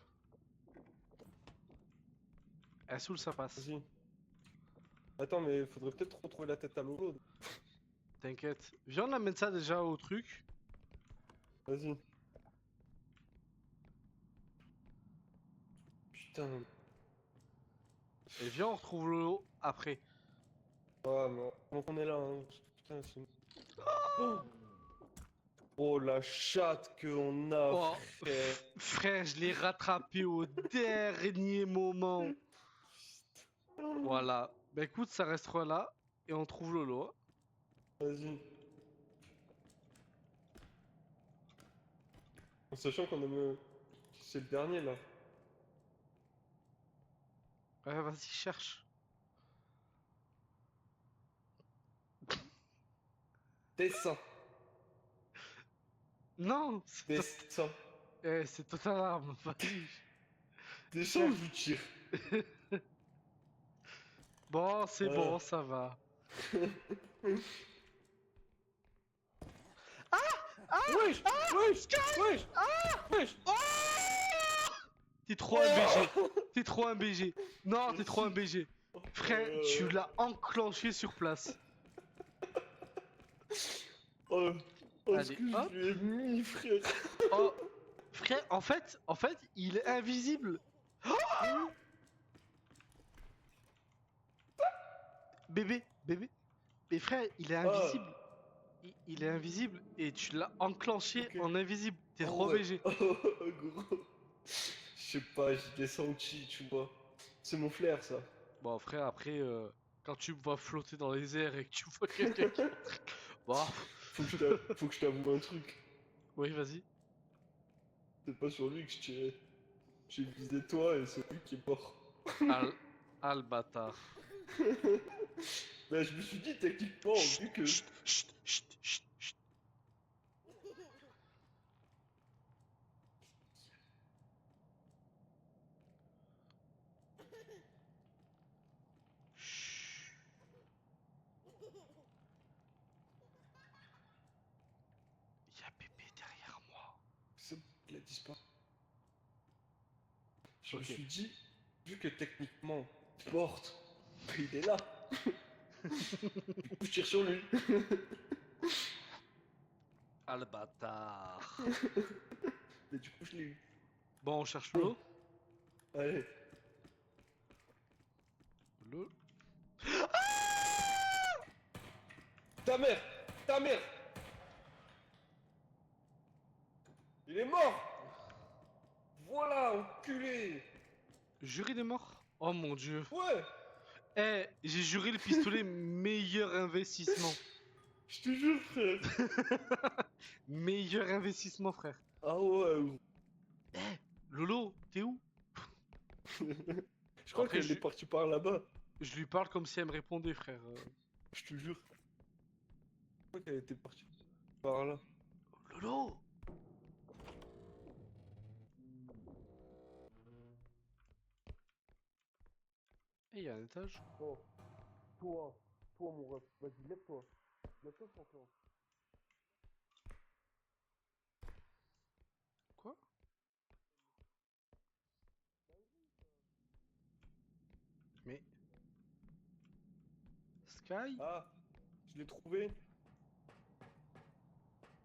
Elle saoule, ça passe. Vas-y. Attends, mais faudrait peut-être retrouver la tête à Lolo. T'inquiète. Viens, on amène ça déjà au truc. Vas-y. Putain. Et viens, on retrouve l'eau après. Ah, mais on est là, hein. Putain, c'est... Oh, oh, la chatte qu'on a, Oh, frère. frère, je l'ai rattrapé au dernier moment. Voilà. Bah écoute, ça restera là. Et on trouve Lolo. Vas-y. En sachant qu'on a me... C'est le dernier, là. Ouais, vas-y, cherche. Descends. Non, Descends. c'est total arme. Vas-y. Descends, je vous tire. Bon, c'est Voilà. bon, ça va. Wesh, wesh. T'es trop un BG. T'es trop un BG. Non, t'es trop un BG. Frère, tu l'as enclenché sur place. Oh, oh, ce Allez, que hop. je lui ai mis, frère. Oh, frère, en fait, il est invisible. Oh bébé. Mais frère, il est invisible. Il est invisible et tu l'as enclenché Ok. en invisible. T'es Oh, trop ouais. BG. Oh, gros. Je sais pas, j'ai des sentis, tu vois. C'est mon flair, ça. Bon, frère, après, quand tu me vois flotter dans les airs et que tu vois quelqu'un qui... Bon, Faut que je t'avoue un truc. oui, vas-y. C'est pas sur lui que je tirais. J'ai visé toi et c'est lui qui est mort. Al... Al bâtard. Bah, je me suis dit, techniquement, vu que... Chut, chut, chut, chut, chut. Chut. Il y a Pépé derrière moi. C'est bon, il a disparu. Je me Ok. suis dit, vu que techniquement, porte, il est là. Du coup, je tire sur lui. Al bâtard. Et du coup, je l'ai eu. Bon, on cherche l'eau. Allez. L'eau. Ta mère! Ta mère! Il est mort! Voilà, enculé! Jury des morts. Oh mon dieu. Ouais! Eh, j'ai juré le pistolet meilleur investissement. Je te jure, frère! Meilleur investissement, frère. Ah ouais! Eh, Lolo, t'es où? Je crois Après, qu'elle est partie par là-bas. Je lui parle comme si elle me répondait, frère. Je te jure. Je crois qu'elle était partie par là. Lolo! Eh, y a un étage. Oh, toi, mon ref, vas-y, lève-toi. Lève-toi, Franklin. Quoi? Mais... Sky? Ah, je l'ai trouvée.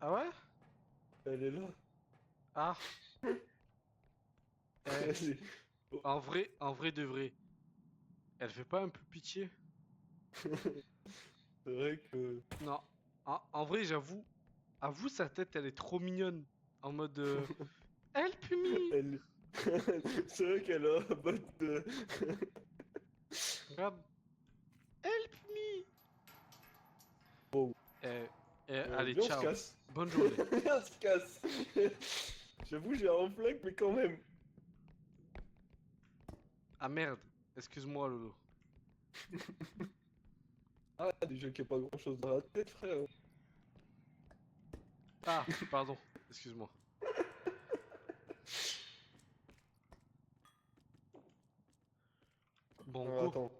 Ah ouais? Elle est là. Ah. Eh, Elle est... en vrai de vrai. Elle fait pas un peu pitié? C'est vrai que... Non. En vrai, j'avoue. Avoue, sa tête, elle est trop mignonne. En mode... Help me! Elle... C'est vrai qu'elle a un mode de... Regarde. Help me! Bon. Allez, Viens, on se ciao. casse. Bonne journée. Viens, on se casse. J'avoue, j'ai un flingue, mais quand même. Ah merde. Excuse-moi, Lolo. Ah, déjà qu'il n'y a pas grand-chose dans la tête, frère. Ah, pardon. Excuse-moi. Bon, go. Attends.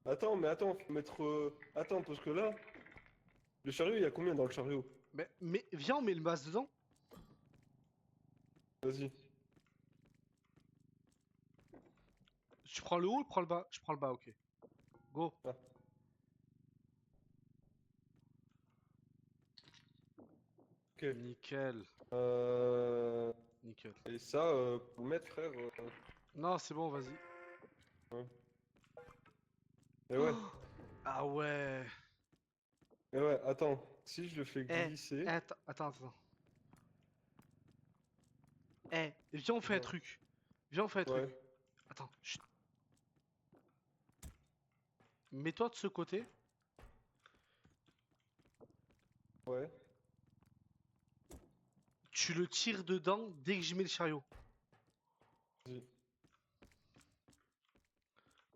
Attends, mais attends, faut mettre... Attends, parce que là... Le chariot, il y a combien dans le chariot? Mais viens, on met le masque dedans. Vas-y. Tu prends le haut ou tu prends le bas? Je prends le bas, ok. Go. Ah. Ok. Nickel. Euh... Nickel. Et ça, pour le mettre, frère... Non, c'est bon, vas-y. Et ouais. Ah ouais. Et ouais, attends. Si je le fais Eh, glisser... attends. Eh, viens, on fait un Ouais. truc. Viens, on fait un truc. Ouais. Attends, chut. Mets-toi de ce côté. Ouais. Tu le tires dedans dès que je mets le chariot. Vas-y.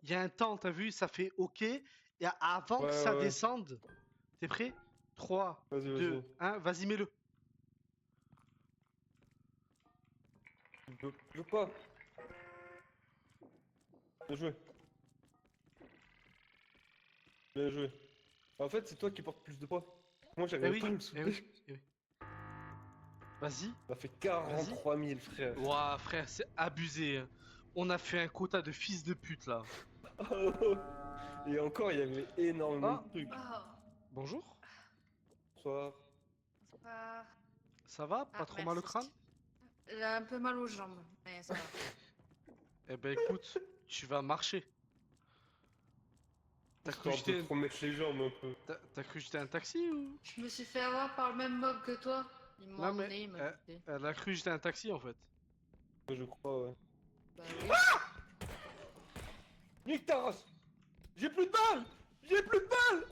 Il y a un temps, t'as vu, ça fait OK. Et avant que Ouais, ça ouais, ouais. descende, t'es prêt? 3, Vas-y, 2, vas-y. 1, vas-y, mets-le. Je veux pas. Bien joué. Bien joué. En fait, c'est toi qui portes plus de poids. Moi, Eh j'arrive oui, pas à me eh soulever. oui, eh oui. Vas-y. Ça fait 43 000, frère. Ouah, frère, c'est abusé. Hein. On a fait un quota de fils de pute là. Et encore, il y avait énormément Ah. de trucs. Oh, Bonjour. Bonsoir. c'est pas... Ça va? Pas Ah, trop mal au merci. crâne? J'ai un peu mal aux jambes, mais ça va. Eh ben écoute, tu vas marcher. T'as cru On que j'étais peut remettre les jambes un peu. t'as cru que j'étais un taxi ou? Je me suis fait avoir par le même mob que toi. Ils m'ont Non mais emmené, ils m'ont buté. elle a cru que j'étais un taxi en fait. Ouais, je crois, ouais. Bah oui. Nique ta race. J'ai plus de balles. J'ai plus de balles.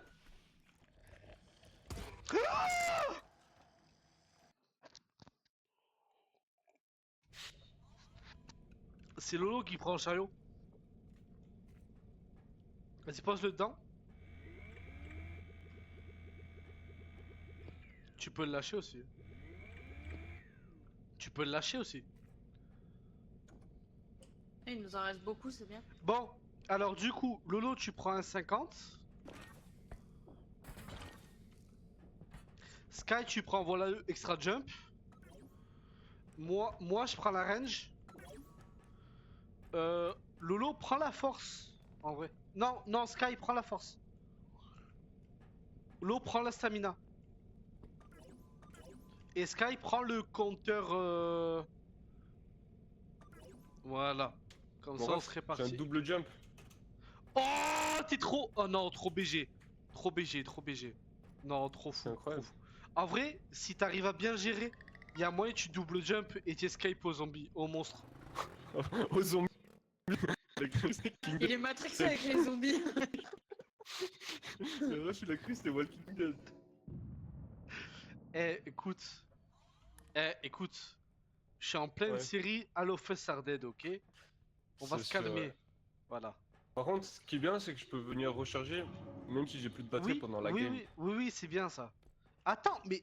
C'est Lolo qui prend le chariot. Vas-y, pose-le dedans. Tu peux le lâcher aussi. Tu peux le lâcher aussi. Il nous en reste beaucoup, c'est bien. Bon, alors du coup, Lolo, tu prends un 50. Sky, tu prends voilà extra jump. Moi, je prends la range. Lolo, prends la force. En vrai. Non, non, Sky, prends la force. Lolo, prends la stamina. Et Sky, prend le compteur. Voilà. Comme Bon, ça, on ref, serait j'ai parti. un double jump. Oh, t'es trop. Oh non, trop BG. Trop BG, trop BG. Non, trop fou. C'est incroyable. Trop fou. En vrai, si t'arrives à bien gérer, il y a moyen tu double jump et tu escape aux zombies, aux monstres. Aux zombies. La cru c'est King Il est matrixé avec les zombies. Le ref, il a cru c'était Walking Dead. Eh, écoute. Eh, écoute. Je suis en pleine Ouais. série Halo Fest are Dead, ok? On va C'est se sûr, calmer. ouais. Voilà. Par contre, ce qui est bien, c'est que je peux venir recharger, même si j'ai plus de batterie Oui, pendant la oui, game. oui, oui, oui, c'est bien ça. Attends, mais.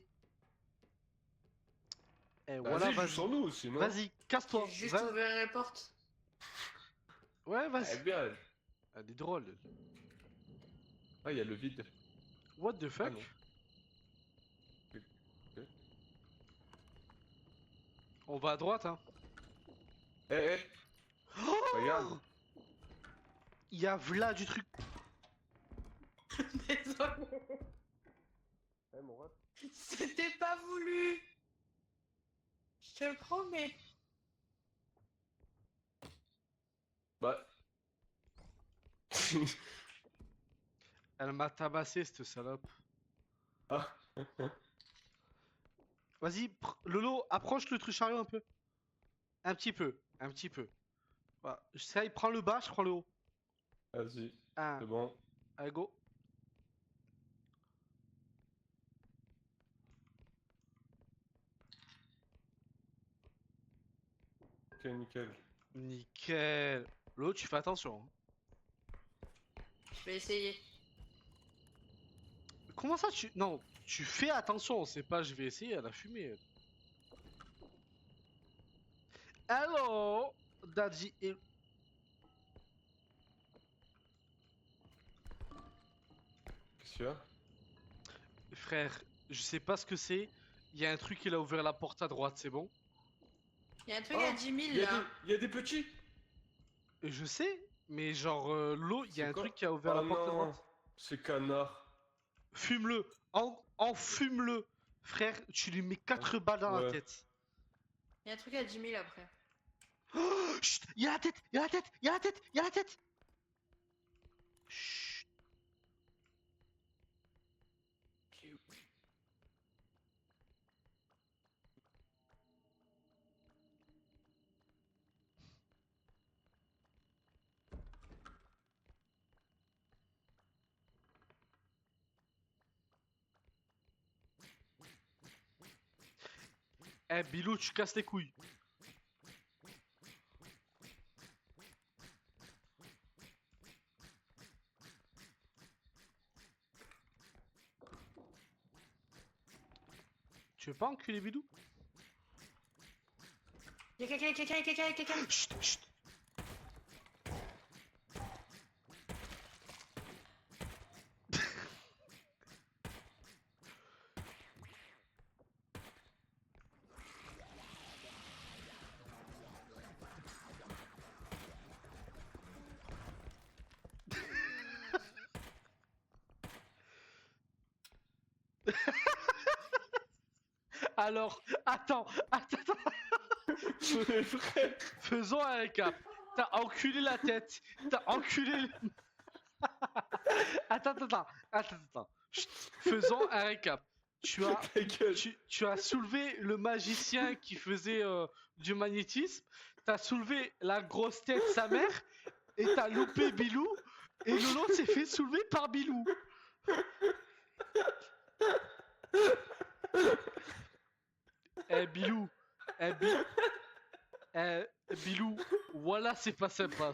Eh, voilà, Vas-y, joue vas-y. sans nous aussi, non? Vas-y, casse-toi. J'ai juste Va- ouvert les portes. Ouais, Eh vas-y. bien. Elle est drôle. Ah, il y a le vide. What the Ah fuck? non. Ok. On va à droite, hein. Eh, regarde. Il y a v'là du truc. Désolé. Eh, mon ref. C'était pas voulu. Je te le promets. Bah. Elle m'a tabassé, cette salope. Ah. Vas-y, Lolo, approche le truc chariot un peu. Un petit peu, un petit peu. Voilà. Ça, il prend le bas, je prends le haut. Vas-y, Un, c'est bon. allez, go. Ok, nickel. Nickel. Lolo, tu fais attention, hein. Je vais essayer. Comment ça, tu... Non, tu fais attention, c'est pas je vais essayer, elle a fumé, elle. Hello, Daddy. Qu'est-ce qu'il y a? Frère, je sais pas ce que c'est. Il y a un truc, il a ouvert la porte à droite, c'est bon? Il y a un truc Oh, à 10 000 Il y a là. il y a des petits! Et je sais, mais genre, l'eau, il y a C'est un quoi? truc qui a ouvert Oh la porte à non, droite. c'est canard. Fume-le, enfume-le. Frère, tu lui mets 4 balles dans la Ouais. tête. Il y a un truc à 10 000 après. Oh, chut, il y a la tête, il y a la tête, il y a la tête, il y a la tête. Chut. Eh, Bilou, tu casses les couilles. Tu veux pas enculer Bilou? Il y a quelqu'un. Chut, chut. Alors, attends. Mais frère! Faisons un récap. T'as enculé la tête. T'as enculé. Attends. Chut. Faisons un récap. tu as, Ta gueule. tu as soulevé le magicien qui faisait du magnétisme, t'as soulevé la grosse tête sa mère, et t'as loupé Bilou, et Lolo s'est fait soulever par Bilou. Eh Bilou, eh, Bi- Bilou, voilà c'est pas sympa.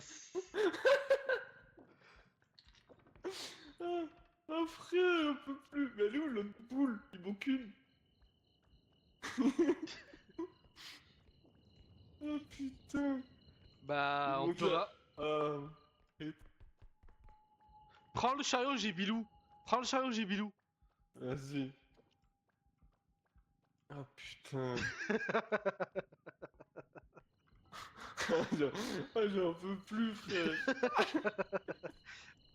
Ah frère, on peut plus. Mais elle est où l'autre boule? Il manque une. Oh putain. Bah, on Donc peut... là. Et- Prends le chariot, j'ai Bilou. Prends le chariot, j'ai Bilou. Vas-y. Ah putain. J'en peux plus, frère.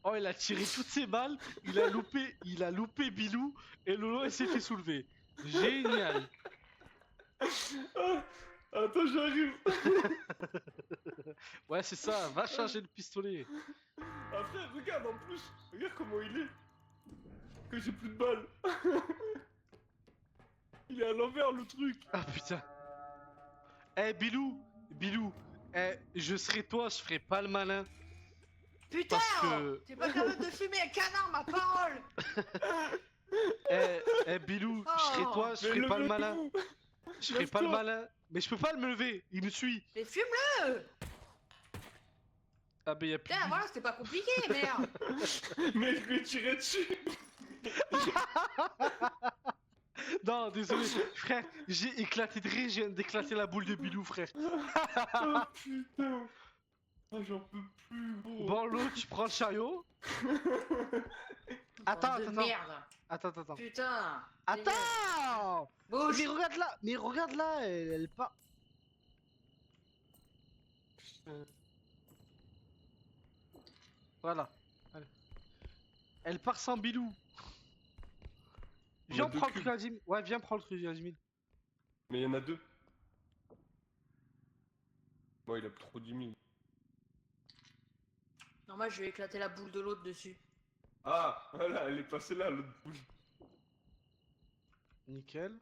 Oh, il a tiré toutes ses balles, il a loupé Bilou, et Lolo, il s'est fait soulever. Génial. Ah, attends, j'arrive. Ouais, c'est ça, va charger le pistolet. Ah frère, regarde en plus. Regarde comment il est. Que j'ai plus de balles. Il est à l'envers le truc. Ah putain. Eh, Bilou, Bilou, je serais toi, je ferais pas le malin. Putain Parce que- T'es pas capable de fumer un canard, ma parole. Bilou, je serais Oh. toi, je Mais ferais pas le malin. levez-vous. Je ferais pas le lève-toi. malin. Mais je peux pas me lever, il me suit. Mais fume-le. Ah, bah, y'a plus. Putain, voilà, c'était pas compliqué, merde. Mais je lui ai tiré dessus. Non, désolé, frère, j'ai éclaté de rire, j'ai d'éclater la boule de Bilou, frère. Oh putain. Ah, j'en peux plus, gros. Bon, l'autre, tu prends le chariot. Attends, Bande de attends, merde. attends. Putain. Attends. Bouge. Mais regarde là, elle part. Voilà. Allez. Elle part sans Bilou. On a Viens deux prendre le cubes. truc à 10 000. Ouais, viens prendre le truc à 10 000. Mais il y en a deux. Bon, il a trop 10 000. Non, moi, je vais éclater la boule de l'autre dessus. Ah, voilà, elle est passée là, l'autre boule. Nickel.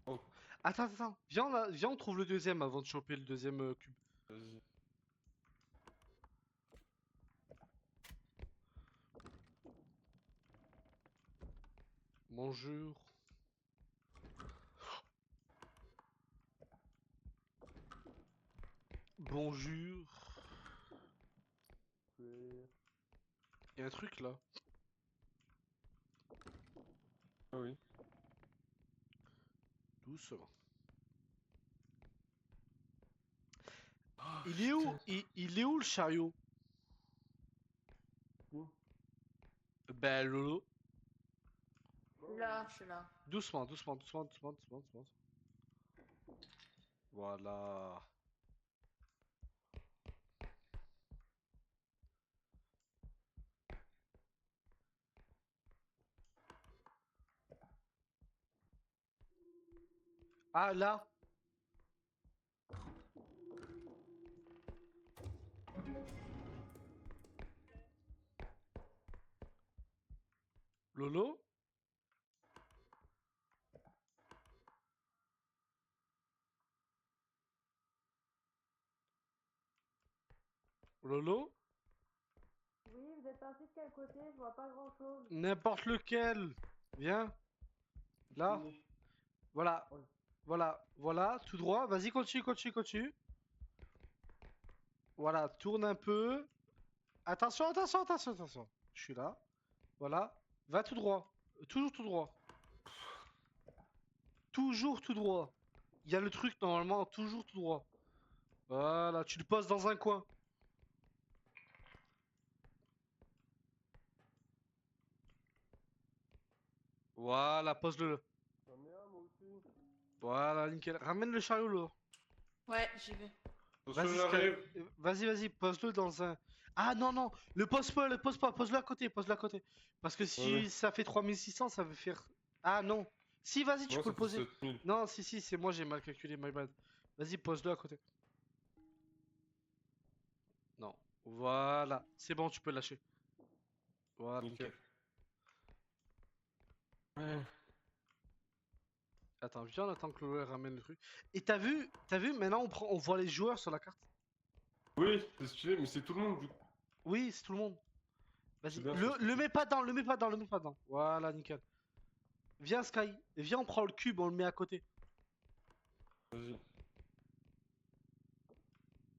Oh. Attends. Viens, on trouve le deuxième avant de choper le deuxième cube. Vas-y. Bonjour. Bonjour. Y'a un truc là. Ah oui. Doucement. Ah, Il est où putain. il est où le chariot? Où? Ben Lolo. Je suis là. Doucement. Voilà. Ah là. Lolo? Lolo? Oui, vous êtes parti de quel côté? Je vois pas grand chose. N'importe lequel. Viens. Là. Voilà. Voilà. Tout droit. Vas-y, continue. Voilà, tourne un peu. Attention. Je suis là. Voilà. Va tout droit. Toujours tout droit. Toujours tout droit. Il y a le truc normalement, toujours tout droit. Voilà, tu le poses dans un coin. Voilà, pose-le. J'en ai un, moi aussi. Voilà, nickel. Ramène le chariot là. Ouais, j'y vais. Attention, j'arrive. Vas-y, pose-le dans un. Ah non, le pose pas, pose-le à côté, Parce que si Ouais. ça fait 3600, ça veut faire. Ah non. Si, vas-y, tu Non, peux ça le fait poser. 7000. Non, si, c'est moi, j'ai mal calculé, my bad. Vas-y, pose-le à côté. Non. Voilà. C'est bon, tu peux lâcher. Voilà, Nickel. nickel. Ouais. Attends, viens, on attend que le ramène le truc. Et t'as vu, maintenant on voit les joueurs sur la carte. Oui, c'est stylé, mais c'est tout le monde du coup. Oui, c'est tout le monde. Vas-y, C'est bien, ça, le, c'est le cool. mets pas dedans, le mets pas dedans, le mets pas dedans. Voilà, nickel. Viens Sky, viens on prend le cube, on le met à côté. Vas-y.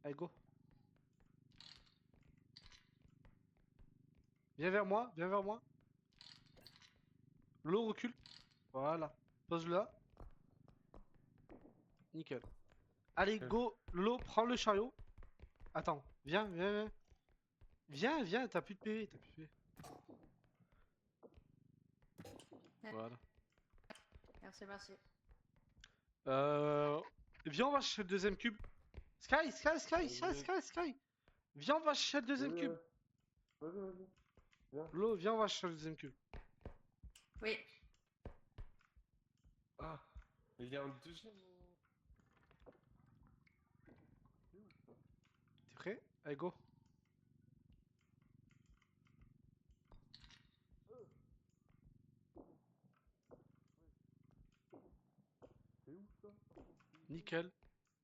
Allez, go. Viens vers moi, viens vers moi. L'eau recule. Voilà. Pose-le là. Nickel. Allez, Nickel. go. L'eau, prends le chariot. Attends, viens, viens, viens. Viens, viens, t'as plus de PV, t'as plus de PV. Ouais. Voilà. Merci, merci. Viens, on va chercher le deuxième cube. Sky, Sky, Sky, Sky, Sky, Sky. Viens, on va chercher le deuxième cube. Vas-y. Viens. L'eau, viens, on va chercher le deuxième cube. Oui. Ah, mais il y a un deuxième. T'es prêt? Allez, go. C'est où ça? Nickel.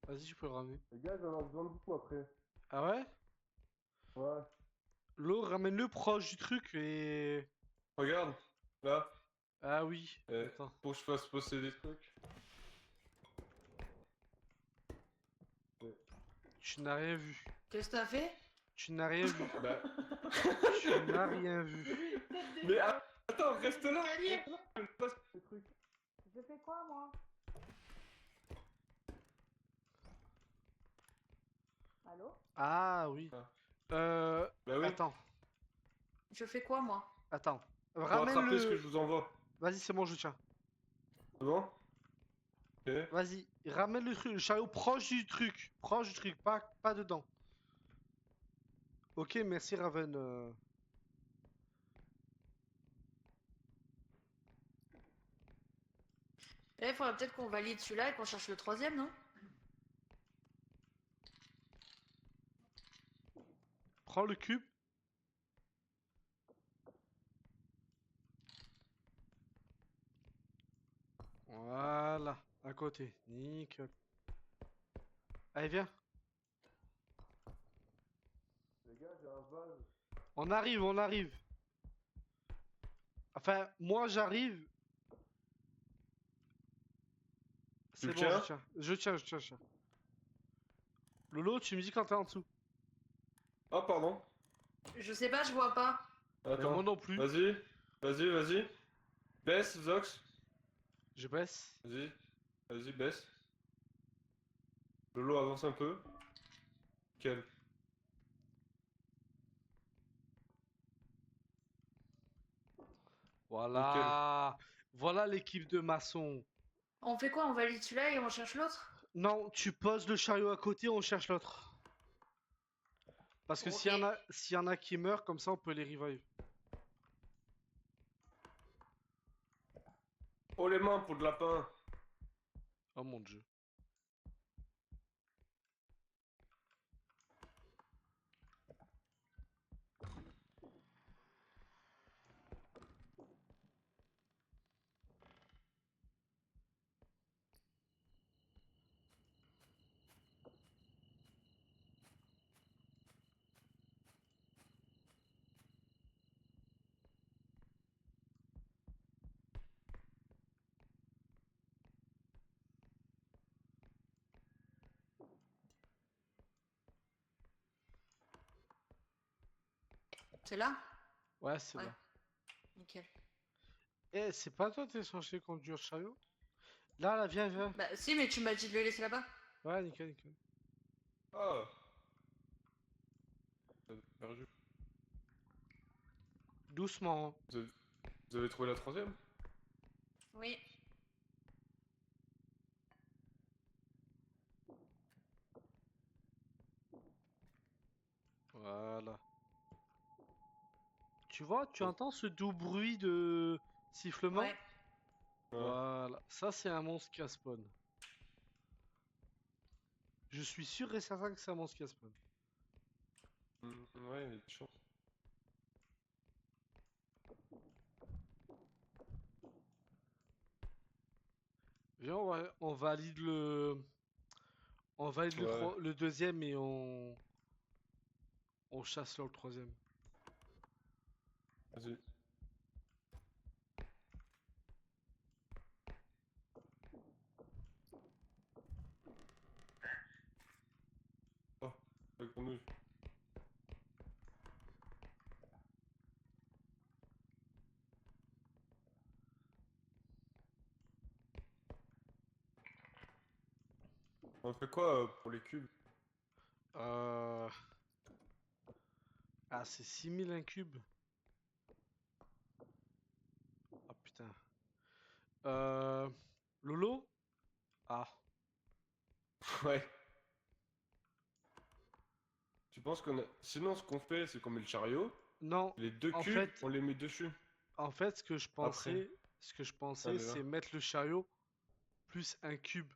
Vas-y, je peux le ramener. Les gars, j'en ai besoin de vous après. Ah ouais? Ouais. L'eau, ramène-le proche du truc et... Regarde, là, Ah oui. Attends. pour que je fasse poster des trucs. Tu n'as rien vu. Qu'est-ce que t'as fait? Tu n'as rien vu. Bah. Tu n'as rien vu. Mais attends, reste là. Allez. Je passe des trucs. Je fais quoi, moi? Allô? Ah oui. Bah oui. Attends. Je fais quoi, moi? Attends. Pour Ramène attraper ce que le... je vous envoie. Vas-y, c'est bon, je tiens. C'est bon? Ok. Vas-y, ramène le truc, le chariot proche du truc. Proche du truc, pas dedans. Ok, merci Raven. Eh, faudrait peut-être qu'on valide celui-là et qu'on cherche le troisième, non? Prends le cube. Voilà, à côté. Nickel. Allez, viens. Les gars, j'ai un vase. On arrive, on arrive. Enfin, moi j'arrive. C'est le bon, tiens? je tiens. Lolo, tu me dis quand t'es en dessous. Ah, pardon. Je sais pas, je vois pas. Mais Attends. moi non plus. Vas-y. Baisse, Zox. Je baisse. Vas-y, baisse. Lolo avance un peu. Quel? Voilà. Voilà l'équipe de maçons. On fait quoi? On valide celui-là et on cherche l'autre? Non, tu poses le chariot à côté, on cherche l'autre. Parce que Ok. s'il y en a qui meurent, comme ça on peut les revive. Oh les mains pour de lapin. Oh mon dieu. C'est là? Ouais, c'est Ouais. là. Nickel. Eh, c'est pas toi t'es censé conduire le chariot? Là, viens. Bah si, mais tu m'as dit de le laisser là-bas. Ouais, nickel. Ah. J'avais perdu. Doucement. Hein. Vous avez trouvé la troisième? Oui. Voilà. Tu vois, tu entends ce doux bruit de sifflement? Ouais. Voilà. Ça, c'est un monstre qui a spawn. Je suis sûr et certain que c'est un monstre qui a spawn. Ouais, il y a des chances. Viens, on valide le. On valide Ouais. le deuxième et on chasse le troisième. Vas-y. Oh, la grenouille. On fait quoi pour les cubes? Euh... Ah, c'est 6000 un cube. Ah putain. Euh... Lolo? Ah. Ouais. Tu penses qu'on a... Sinon, ce qu'on fait, c'est qu'on met le chariot. Non, Les deux en cubes, fait, on les met dessus. ce que je Après. pensais, Allez, là. c'est mettre le chariot plus un cube.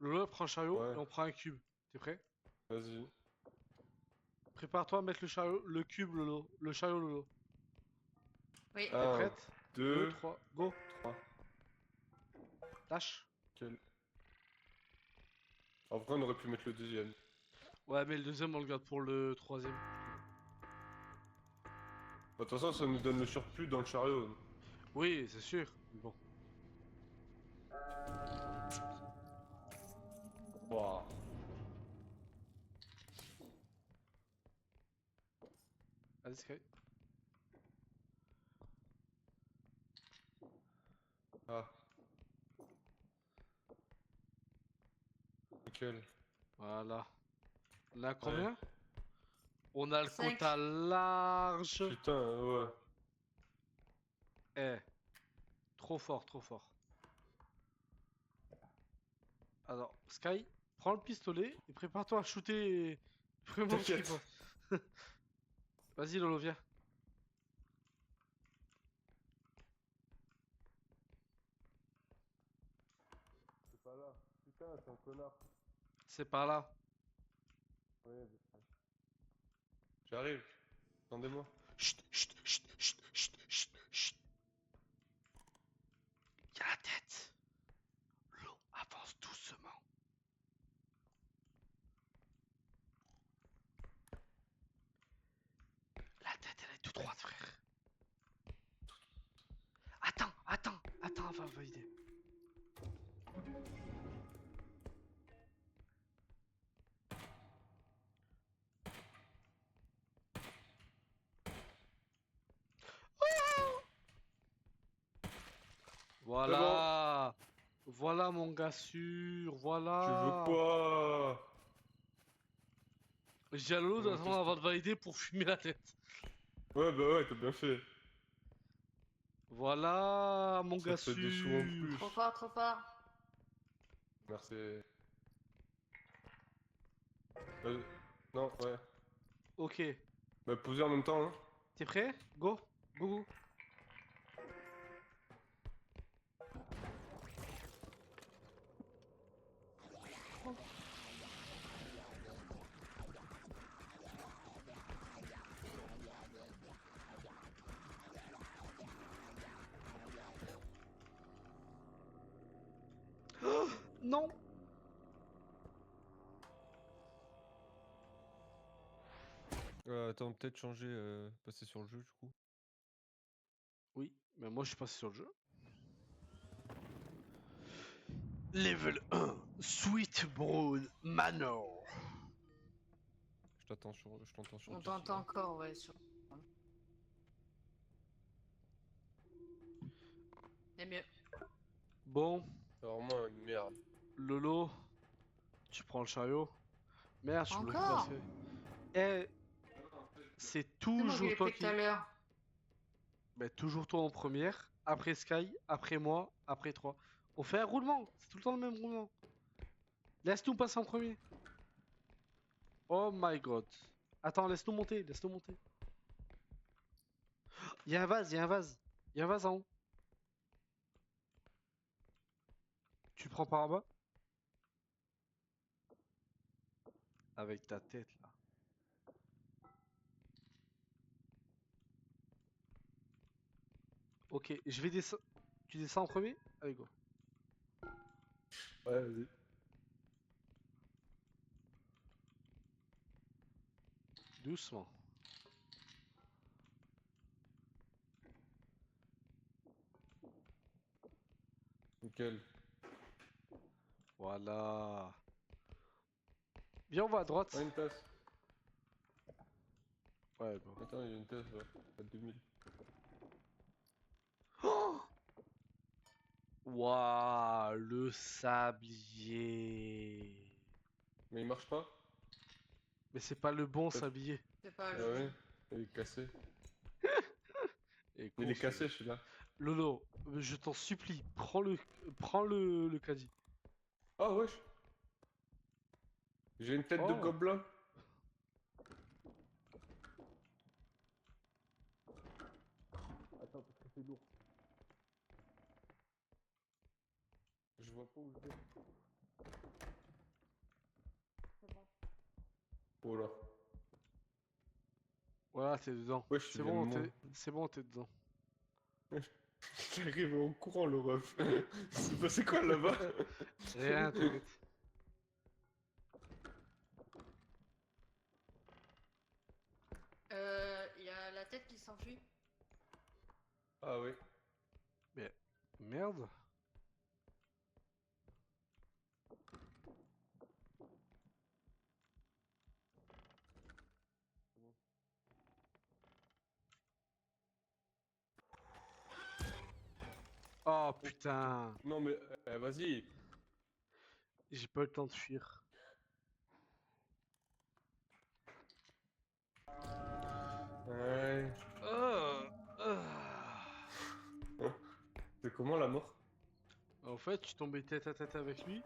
Lolo prend le chariot Ouais, et on prend un cube. T'es prêt? vas-y. Prépare-toi à mettre le chariot, le cube, Lolo. Le chariot, Lolo. Oui. T'es Un, prête? 2, deux, 3, go. trois. Lâche. Quel... En vrai, on aurait pu mettre le deuxième. Ouais, mais le deuxième, on le garde pour le troisième. De toute façon, ça nous donne le surplus dans le chariot. Oui, c'est sûr. Bon. Waouh. Allez, Sky. Ah, nickel. Voilà. On a Ouais. combien? On a le 5. quota large. Putain, ouais. Eh, trop fort, trop fort. Alors, Sky, prends le pistolet et prépare-toi à shooter vraiment ce qu'il T'inquiète. faut. Vas-y, Lolo, viens. C'est pas là. Putain, c'est un connard. C'est par là. Ouais, j'arrive. Attendez-moi. Chut, chut, chut, chut, chut, chut, chut. Y'a la tête. L'eau avance doucement. La tête, elle est toute droite, frère. Attends, on va valider. Voilà. Voilà mon gars sûr, Tu veux voilà. quoi? J'ai à Lolo d'attendre avant de valider pour fumer la tête. Ouais, bah ouais, t'as bien fait. Voilà mon Ça gars te fait des sous en sûr. plus. Trop fort, trop fort. Merci. Euh, non, ouais. Ok, Bah, posez en même temps, hein. t'es prêt? Go, go, go. Non. Attends, peut-être changer, passer sur le jeu du coup. Oui, mais moi je suis passé sur le jeu. Level 1, Sweet Brown Manor. Je t'entends sur On PC, t'entend là. encore, ouais. C'est mieux. Bon, C'est vraiment une merde. Lolo, tu prends le chariot. Merde, je suis bloqué Encore? passé. Eh, c'est C'est moi qui toujours l'ai toi fait tout à qui. l'heure. Mais toujours toi en première, après Sky, après moi, après toi. On fait un roulement, c'est tout le temps le même roulement. Laisse-nous passer en premier. Oh my god. Attends, laisse-nous monter, laisse-nous monter. Il y a un vase, il y a un vase. Il y a un vase en haut. Tu le prends par en bas? Avec ta tête là. Ok, je vais descendre. Tu descends en premier? Allez, go. Ouais, vas-y. Doucement. Nickel. Voilà. Viens, on va à droite. Ah, une tasse. Ouais, bon. Attends, il y a une tasse, ouais. À 2000. Waouh, le sablier. Mais il marche pas? Mais c'est pas le bon Peut-être- sablier. C'est pas Ah le ouais, il est cassé. Et Il con, est ce cassé jeu. celui-là. Lolo, je t'en supplie, prends le caddie. Ah wesh. J'ai une tête de Oh. gobelin. Attends, parce que c'est lourd. Je vois pas où je vais. Oh là. Voilà, t'es dedans. Wesh, il C'est vient de bon, moi. c'est bon, t'es dedans. J'arrive en courant le ref. C'est passé quoi là-bas? Rien, t'inquiète. Il y a la tête qui s'enfuit. Ah oui. Mais merde. Oh putain, Non mais vas-y. j'ai pas eu le temps de fuir. Ouais. Ah. C'est comment la mort? En fait, je suis tombé tête à tête avec lui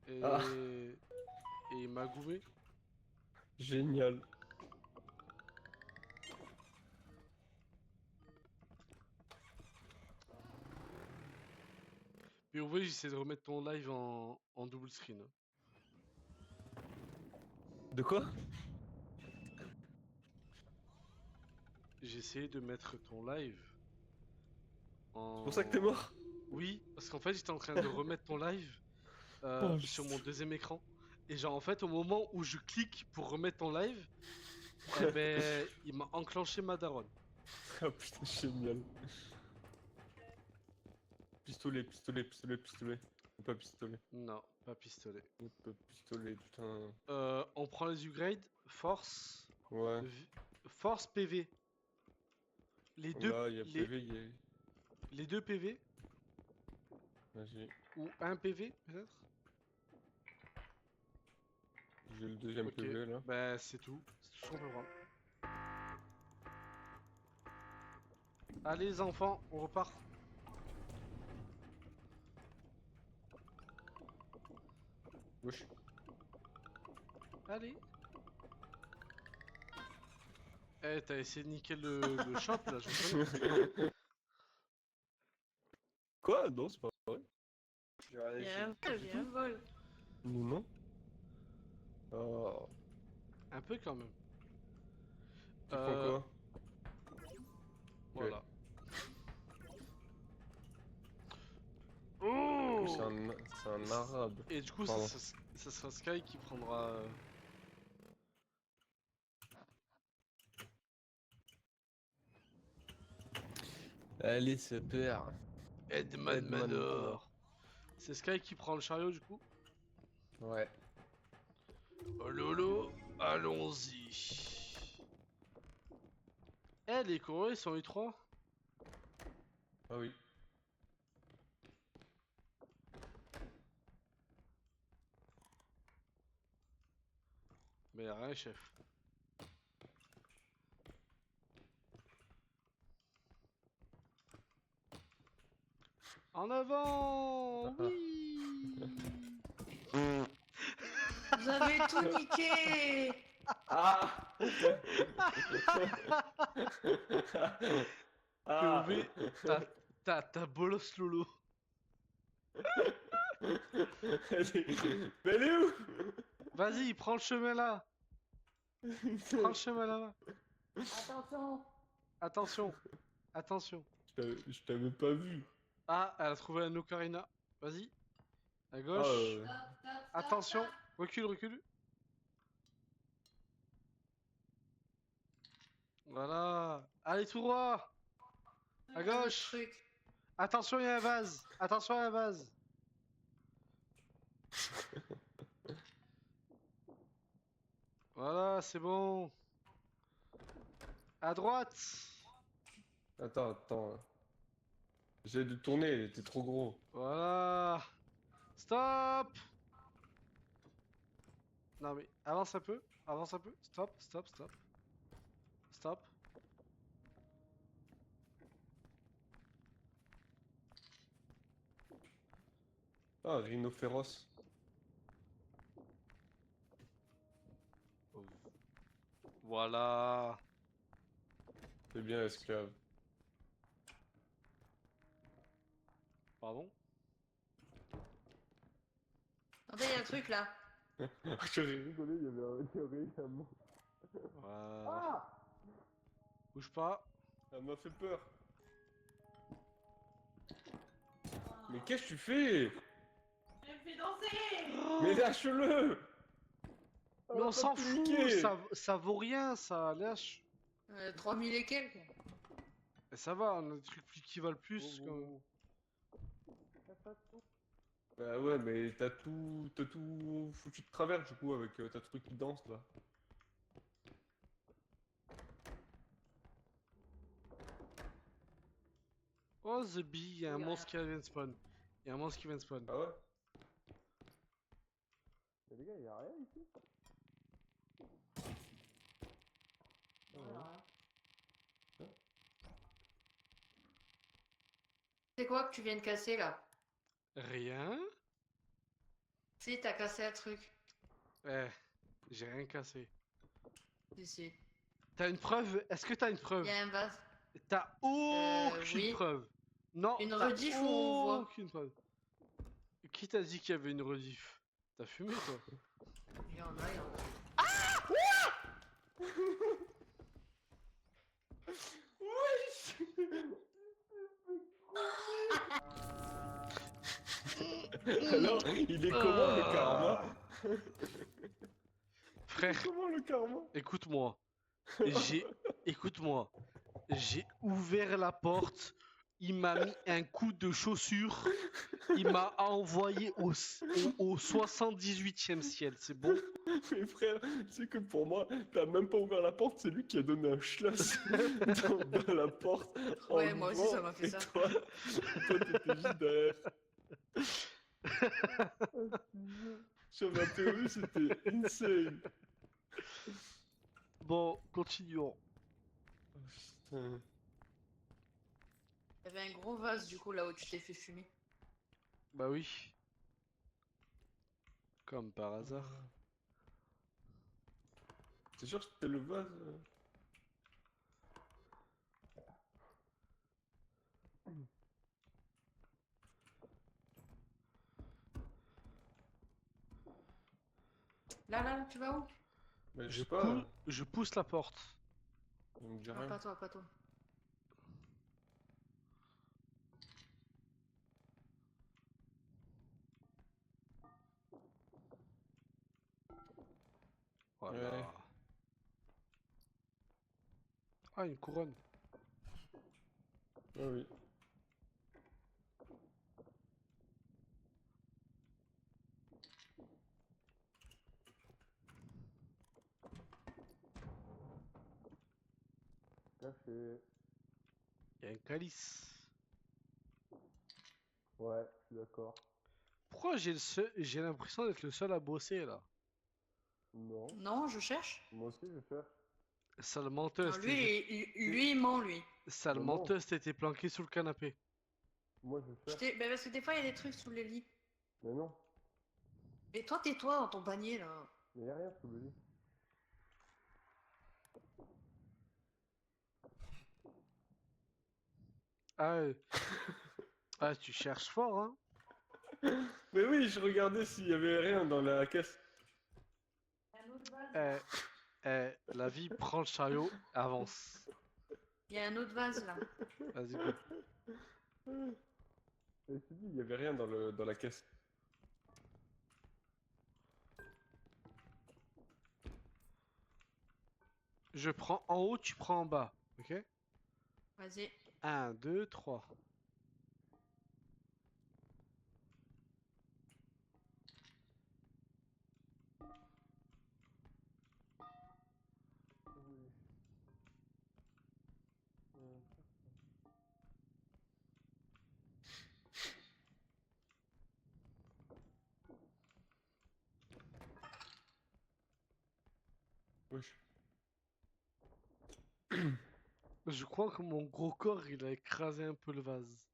et, Ah. et il m'a gouvé. Génial. Et en vrai, j'essaie de remettre ton live en double screen. De quoi? J'ai essayé de mettre ton live en... C'est pour ça que t'es mort? Oui, parce qu'en fait, j'étais en train de remettre ton live Oh, sur mon deuxième écran. Et genre, en fait, au moment où je clique pour remettre ton live, eh ben, il m'a enclenché ma daronne. Ah putain, génial. Pistolet, pistolet, pistolet, pistolet. Pas pistolet. Non, pas pistolet. Pas pistolet, putain. On prend les upgrades, force, Ouais. force PV. Les deux, Là, il y a PV, il y a... les deux PV, Vas-y. ou un PV peut-être. J'ai le deuxième Ok, PV là. ben c'est tout ce qu'on peut prendre. Allez les enfants, on repart. Wesh. Allez. Eh, t'as essayé de niquer le shop là, je connais. Quoi? Non, c'est pas vrai. Il y a un vol, il y a un vol. Non, non. Oh. Un peu quand même. Tu prends quoi? Voilà. Du coup, Oh c'est un arabe. Et du coup, Pardon. ça sera Sky qui prendra... Allez, super. Edman Edman Manor. C'est Sky qui prend le chariot du coup. Ouais. Oh lolo, allons-y. Eh, les Corées sont U3. Ah oui. Mais y'a rien, chef. En avant. Oui. Vous avez tout niqué. Ah. Ah. POV, t'as bolos lolo. Mais elle est où? Vas-y, prends le chemin là. Prends le chemin là. Attention. Attention. Attention. Je t'avais pas vu. Ah, elle a trouvé un ocarina. Vas-y. À Ah, gauche. Attention. Recule, recule. Voilà. Allez, tout droit. À gauche. Truc. Attention, il y a un vase. Attention, il y a un vase. Voilà, c'est bon. À droite. attends. J'ai dû tourner, t'es trop gros. Voilà. Stop. Non mais avance un peu. Avance un peu. Stop, stop, stop. Stop. Ah, rhinocéros. Voilà. C'est bien, esclave. Pardon. Attendez, il y a un truc là. J'aurais rigolé, il y avait un mot. Voilà. Bouge pas. Ça m'a fait peur. Mais qu'est-ce que tu fais? Elle me fait danser. Mais lâche-le! Mais on s'en fout, ça vaut rien, ça, lâche. 3000 et quelques. Et ça va, on a des trucs qui valent plus. Oh, quand oh, même. oh. Bah ouais, mais t'as tout foutu de travers du coup avec ta truc qui danse là. Oh, The Bee, il y a un Oh, y a monstre qui vient de spawn. Il y a un monstre qui vient de spawn. Ah ouais? Mais les gars, y'a rien ici? C'est quoi que tu viens de casser là? Rien. Si, t'as cassé un truc. Eh, j'ai rien cassé. Ici. T'as une preuve? Est-ce que t'as une preuve? Il y a un vase. T'as aucune oui. preuve. Non, Une t'as rediff où on voit. aucune preuve. Qui t'a dit qu'il y avait une rediff? T'as fumé toi? Il y en a, il y en a. Alors, il est comment le karma? Frère, Comment le karma? écoute-moi. Écoute-moi. J'ai ouvert la porte. Il m'a mis un coup de chaussure. Il m'a envoyé au 78e ciel. C'est bon? Mais frère, tu sais que pour moi, t'as même pas ouvert la porte, c'est lui qui a donné un schloss dans la porte. en Ouais, moi aussi, l'ouvrant, ça m'a fait et ça. Toi, t'étais juste derrière. Sur ma théorie, c'était insane. Bon, continuons. Putain. Il y avait un gros vase du coup là où tu t'es fait fumer. Bah oui. Comme par hasard. C'est sûr que c'était le vase? Là, tu vas où? Mais je Je, sais pas. je pousse la porte. On me dit Non, rien. pas toi, pas toi. Voilà. Ouais. Ah, une couronne. Ah oui. Caché. Il y a un calice. Ouais, je suis d'accord. Pourquoi j'ai l'impression d'être le seul à bosser là? Non. Non, je cherche. Moi aussi, je cherche. Sale Non, menteuse, lui, il ment, lui. sale Mais non. menteuse, t'étais planqué sous le canapé. Moi, je cherche. Ben, parce que des fois, il y a des trucs sous les lits. Mais non. Mais toi, tais-toi dans ton panier, là. Mais y'a rien sous le lit. Ah, ah, tu cherches fort, hein? Mais oui, je regardais s'il y avait rien dans la caisse. Eh, la vie prend le chariot, avance. Il y a un autre vase, là. Vas-y, go. Et je te dis, il y avait rien dans la caisse. Je prends en haut, tu prends en bas. Ok? Vas-y. 1, 2, 3. Wesh. Je crois que mon gros corps, il a écrasé un peu le vase.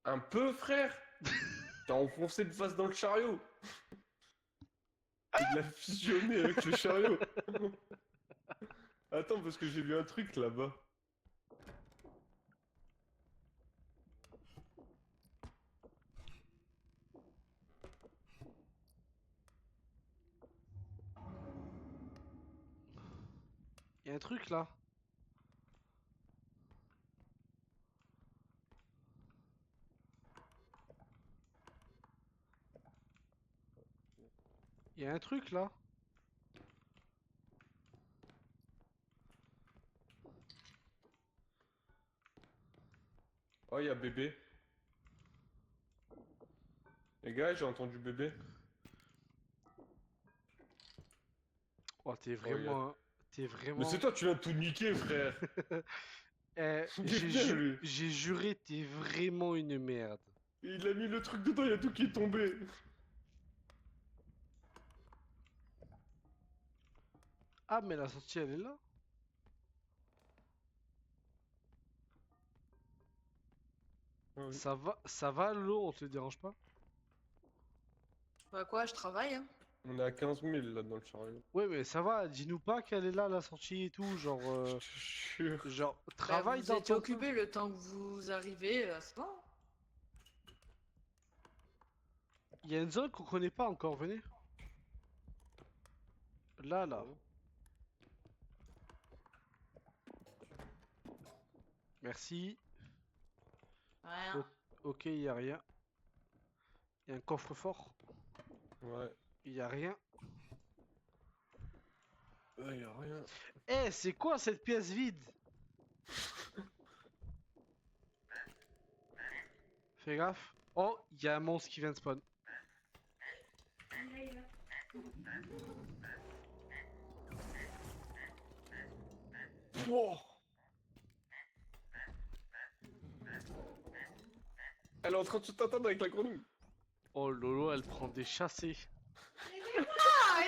Un peu, frère? T'as enfoncé le vase dans le chariot. Il l'a fusionné avec le chariot. Attends, parce que j'ai vu un truc là-bas. Il y a un truc là. Il y a un truc là. Oh, il y a bébé. Les gars, j'ai entendu bébé. Oh, t'es Oh, il y a- vraiment. T'es Mais c'est vraiment. toi, tu viens de tout niquer, frère. Eh, Il est bien, lui. j'ai juré, t'es vraiment une merde. Il a mis le truc dedans, il y a tout qui est tombé. Ah, mais la sortie, elle est là. Ah oui. Ça va l'eau, on te dérange pas? Bah quoi, je travaille, hein. On est à 15 000 là dans le chariot. Ouais, mais ça va, dis-nous pas qu'elle est là, la sortie et tout. Je te jure. Genre, Bah, travaille vous dans étiez ton coin. occupé le temps que vous arrivez, c'est bon. Il y a une zone qu'on connaît pas encore, venez. Là, là. Merci. Rien. Ok, il y a rien. Il y a un coffre-fort. Ouais. Il y a rien. Ouais, y a rien. Eh, c'est quoi cette pièce vide? Fais gaffe. Oh, il y a un monstre qui vient de spawn. Wow. Elle est en train de se t'attendre avec la grenouille. Oh Lolo, elle prend des chassés. Ah,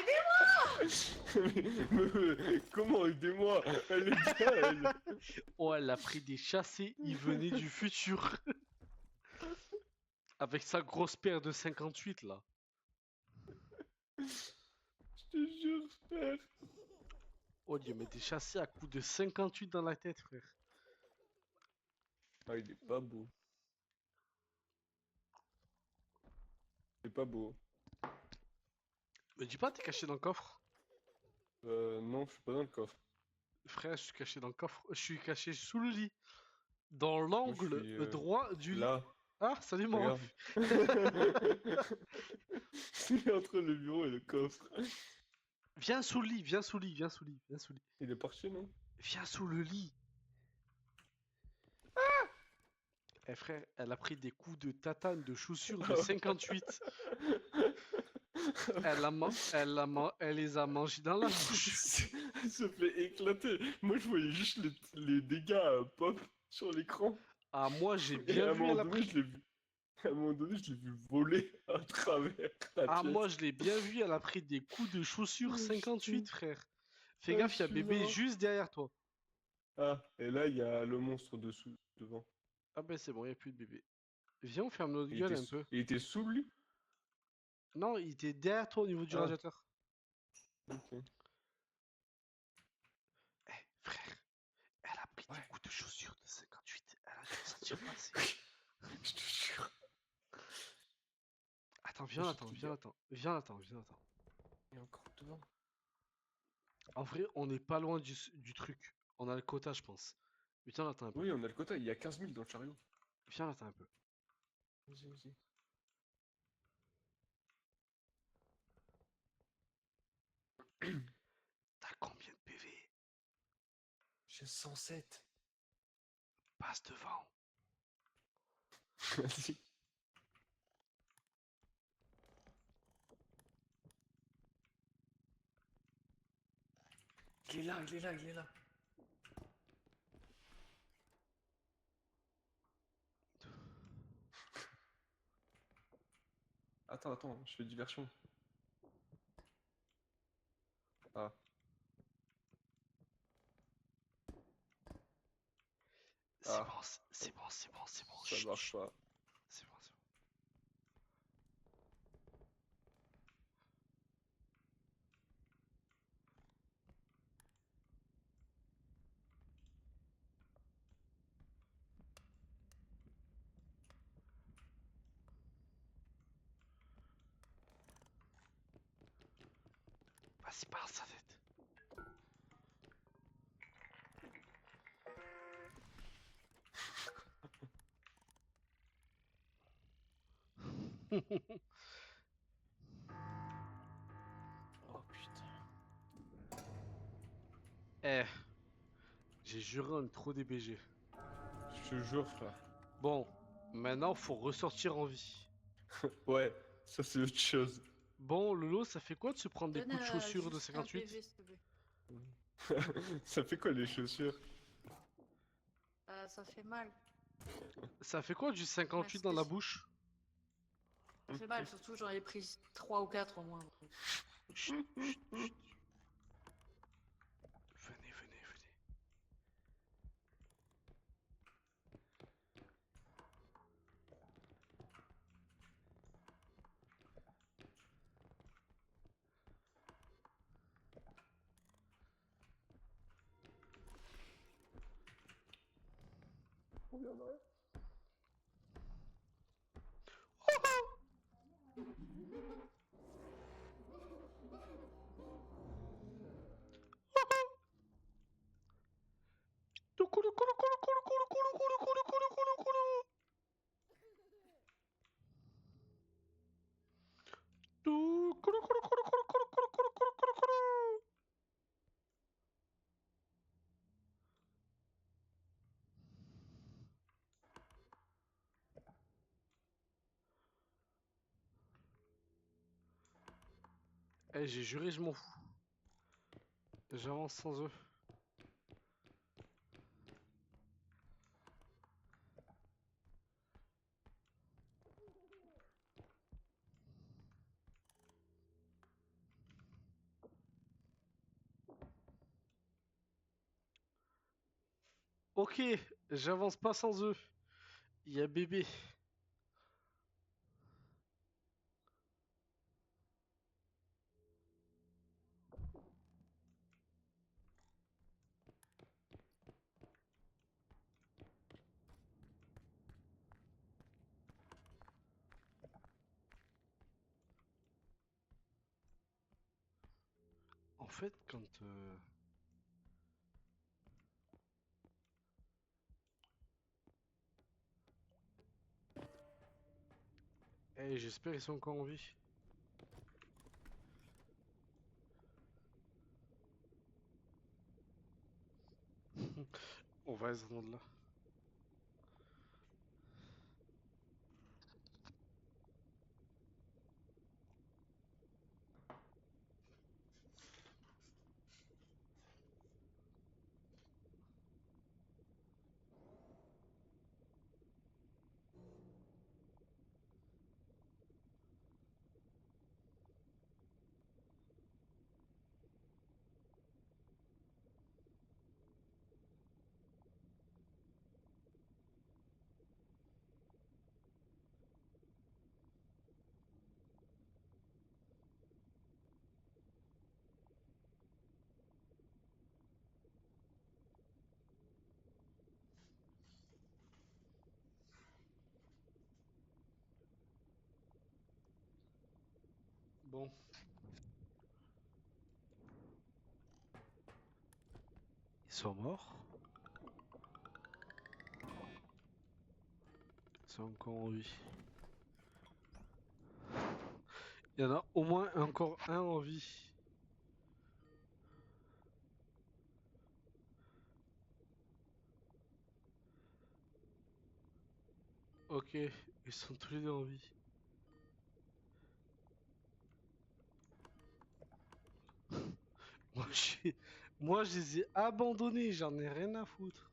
Mais comment, aidez-moi? Elle est bien, elle. Oh, elle a pris des chassés. Il venait du futur. Avec sa grosse paire de 58 là. Je te jure, frère. Oh, il met des chassés à coups de 58 dans la tête, frère. Ah, il est pas beau. Il est pas beau. Me dis pas, t'es caché dans le coffre. Non, je suis pas dans le coffre. Frère, je suis caché dans le coffre. Je suis caché sous le lit. Dans Moi, je l'angle suis droit du lit. là. Ah, salut mon Regarde. ref. C'est entre le bureau et le coffre. Viens sous le lit, viens sous le lit, viens sous le lit, viens sous le lit. Il est parti, non? Viens sous le lit. Eh frère, elle a pris des coups de tatane de chaussures de 58. Elle les a mangés dans la bouche. Elle se fait éclater. Moi, je voyais juste les dégâts pop sur l'écran. Ah, moi j'ai Et bien à un vu, moment elle a donné, pris. je l'ai vu. À un moment donné, je l'ai vu voler à travers la Ah, pièce. moi je l'ai bien vu, elle a pris des coups de chaussures Oh, 58, putain. frère. Fais Ah, gaffe, il y a je suis bébé mort. juste derrière toi. Ah, et là, il y a le monstre dessous, devant. Ah ben c'est bon, il n'y a plus de bébé. Viens, on ferme notre Il gueule était, un peu. il était sous lui? Non, il était derrière toi au niveau du Ah, radiateur. ok. Eh, frère, elle a pris des Ouais. coups de chaussures de 58. Elle a dû se sentir passer. Je te jure. Attends, viens, Je attends, te viens, dis- attends, viens, attends, viens, attends. Il est encore devant. En vrai, on n'est pas loin du truc. On a le quota, je pense. Viens, attends un peu. Oui, on a le quota, il y a 15 000 dans le chariot. Viens, attends un peu. Vas-y, vas-y. T'as combien de PV? J'ai 107. Passe devant. Vas-y. Il est là, il est là, il est là. Attends, je fais diversion. Ah, C'est Ah. bon, c'est bon, c'est bon, c'est bon. ça Chut, marche chut. pas. C'est bon, c'est bon. Vas-y, parle sa tête. Oh putain. Eh, j'ai juré on est trop DBG. Je te jure, frère. Bon, maintenant faut ressortir en vie. Ouais, ça c'est autre chose. Bon, Lolo, ça fait quoi de se prendre des Donne coups de chaussure de juste un 58? PV, s'il te plaît. Ça fait quoi les chaussures? Ça fait mal. Ça fait quoi du 58 dans la bouche? Ça fait mal, surtout j'en ai pris 3 ou 4 au moins. Chut, chut, chut. Venez, venez, venez. Eh, j'ai juré, je m'en fous. J'avance sans eux. Ok, j'avance pas sans eux. Il y a bébé. En fait, quand... Eh, j'espère ils sont encore en vie. On va être là. Bon. Ils sont morts. Ils sont encore en vie. Il y en a au moins encore un en vie. Ok, ils sont tous les deux en vie. Moi, Moi, je les ai abandonnés, j'en ai rien à foutre.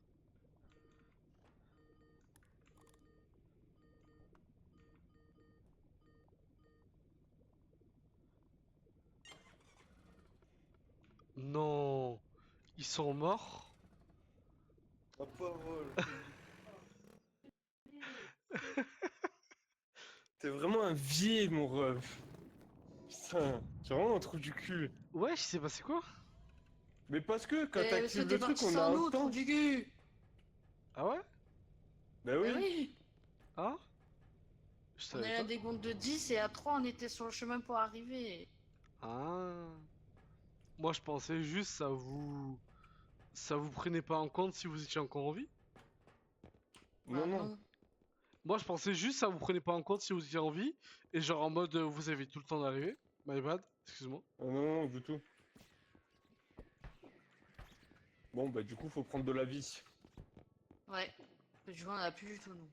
Non, ils sont morts. La parole. T'es vraiment un vieil, mon ref. Putain, c'est vraiment un trou du cul. Ouais, il s'est passé quoi? Mais parce que quand Parce que t'actives t'es le truc, parti on a sans un nous, trou temps. du cul. Ah ouais? Bah Eh oui. oui. Ah? Je On savais est à pas. des comptes de 10 et à 3 on était sur le chemin pour arriver. Ah. Moi, je pensais juste ça vous prenait pas en compte si vous étiez encore en vie. Non, Bah non. non. Moi, je pensais juste ça vous prenait pas en compte si vous étiez en vie et genre en mode vous avez tout le temps d'arriver. My bad, excuse-moi. Ah, non, non, du tout. Bon, bah du coup, faut prendre de la vie. Ouais. Du coup on en a plus du tout nous.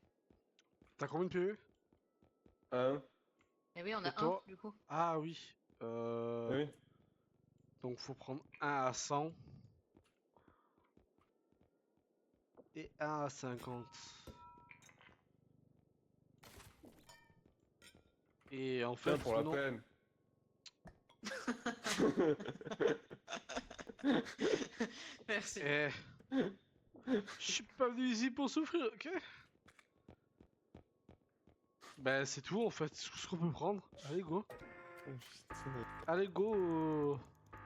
T'as combien de PV? Eh oui on Et a un toi? du coup. Ah oui. Ah oui. Donc faut prendre 1 à 100 et 1 à 50. Et en Tiens, fait, pour la non. peine. Merci. Eh, je suis pas venu ici pour souffrir, ok? Ben c'est tout en fait, c'est tout ce qu'on peut prendre. Allez go. Oh, putain. Allez go.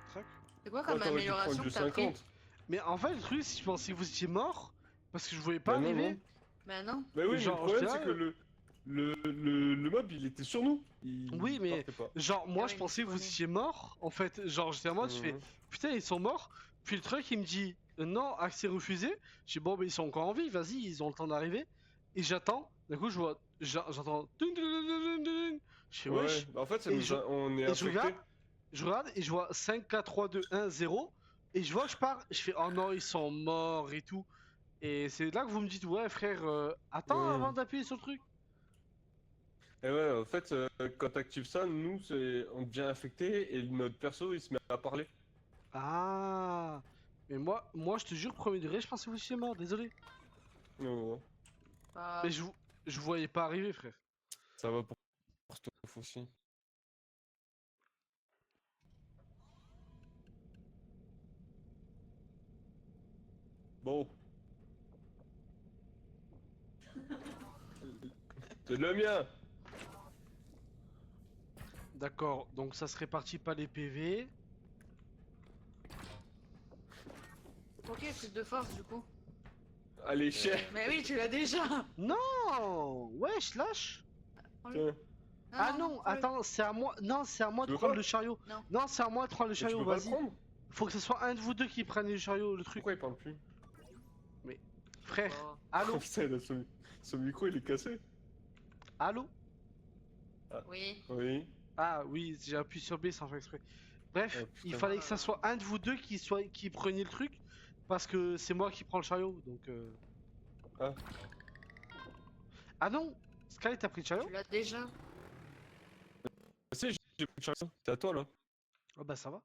Track. C'est quoi Ouais, comme t'aurais dû amélioration prendre que du t'as pris? 50. Mais en fait le truc c'est que je pensais que vous étiez mort parce que je voyais pas Bah non, arriver. non. Bah non. Bah oui, mais le Genre, problème, j'étais c'est là, que le mob, il était sur nous. Oui, Il mais partait pas. genre, moi Ah je oui, mais pensais je que vous connais. étiez mort. En fait, genre, j'étais en mode, je fais Mhm. putain, ils sont morts. Puis le truc, il me dit non, accès refusé. Je dis bon, ben ils sont encore en vie, vas-y, ils ont le temps d'arriver. Et j'attends. D'un coup, je vois, j'entends. Ding, ding, ding, ding, ding, ding. Je fais Ouais, wesh. bah en fait, Et je, on est et infecté. je regarde et je vois 5, 4, 3, 2, 1, 0. Et je vois que je pars. Je fais oh non, ils sont morts et tout. Et c'est là que vous me dites ouais, frère, attends avant Mhm. d'appuyer sur le truc. Et ouais, en fait, quand t'actives ça, nous, on devient infecté et notre perso, il se met à parler. Ah. Mais moi, je te jure, premier degré, je pensais que vous étiez mort, désolé. Ouais. Mais Bah, je vous voyais pas arriver, frère. Ça va pour Stuff aussi. Bon, c'est le mien. D'accord, donc ça se répartit pas les PV. ok, plus de force du coup. Allez, chien. Mais oui, tu l'as déjà. Non, wesh, lâche. Prends-le. Tiens, Ah non, prends-le. attends, c'est à moi. Non, c'est à moi tu de veux prendre pas? le chariot. Non. Non, c'est à moi de prendre le Mais tu chariot, peux pas le vas-y. prendre? Faut que ce soit un de vous deux qui prenne le chariot, le truc. Pourquoi il parle plus? Mais, frère, Oh. allô, Oh putain, son micro, il est cassé. allô. Oui. Oui. Ah oui, j'ai appuyé sur B sans faire exprès. Bref, Oh il putain. fallait que ça soit un de vous deux qui preniez le truc. Parce que c'est moi qui prends le chariot, donc... Ah. Ah non, Sky, t'as pris le chariot? Tu l'as déjà. Si, j'ai pris le chariot. C'est à toi, là. Ah bah ça va.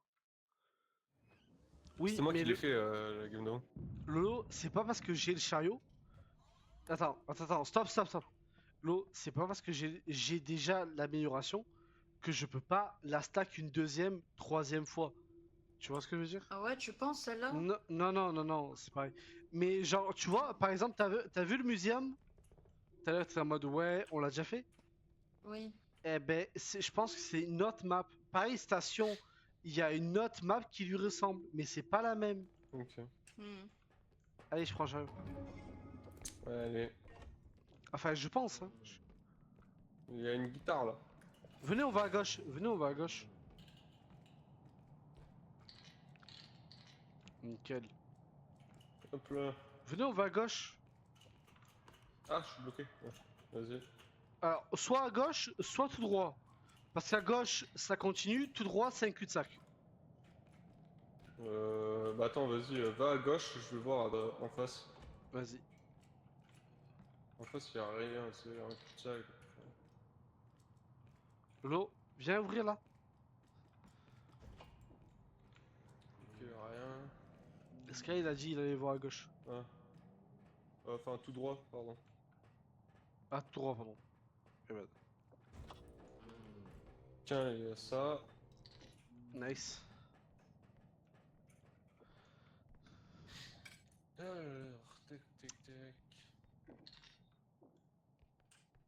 Oui, C'est moi mais qui l'ai fait, la game d'avant. Lolo, c'est pas parce que j'ai le chariot. Attends, stop. Lolo, c'est pas parce que j'ai déjà l'amélioration que je peux pas la stack une deuxième, troisième fois. Tu vois ce que je veux dire? Ah ouais, tu penses celle-là? Non, c'est pareil. Mais genre, tu vois, par exemple, t'as vu le muséum? Tout à l'heure, t'étais en mode ouais, on l'a déjà fait. Oui. Eh ben, je pense que c'est une autre map. Pareil, station, il y a une autre map qui lui ressemble, mais c'est pas la même. Ok. Hmm. Allez, je prends le chariot. Allez. Enfin, je pense, hein. Il y a une guitare, là. Venez, on va à gauche. Venez, on va à gauche. Nickel. Hop là. Venez, on va à gauche. Ah, je suis bloqué. Ouais. Vas-y. Alors, soit à gauche, soit tout droit. Parce qu'à gauche, ça continue, tout droit, c'est un cul-de-sac. Bah attends, vas-y, va à gauche, je vais voir en face. Vas-y. En face, y'a rien, c'est un cul-de-sac. Lolo, viens ouvrir là. Ok, rien. Sky il a dit il allait voir à gauche. Ah. Enfin, tout droit, pardon. Ah, tout droit, pardon. Eh ben, Tiens, il y a ça. nice. Alors, tac, tac, tac.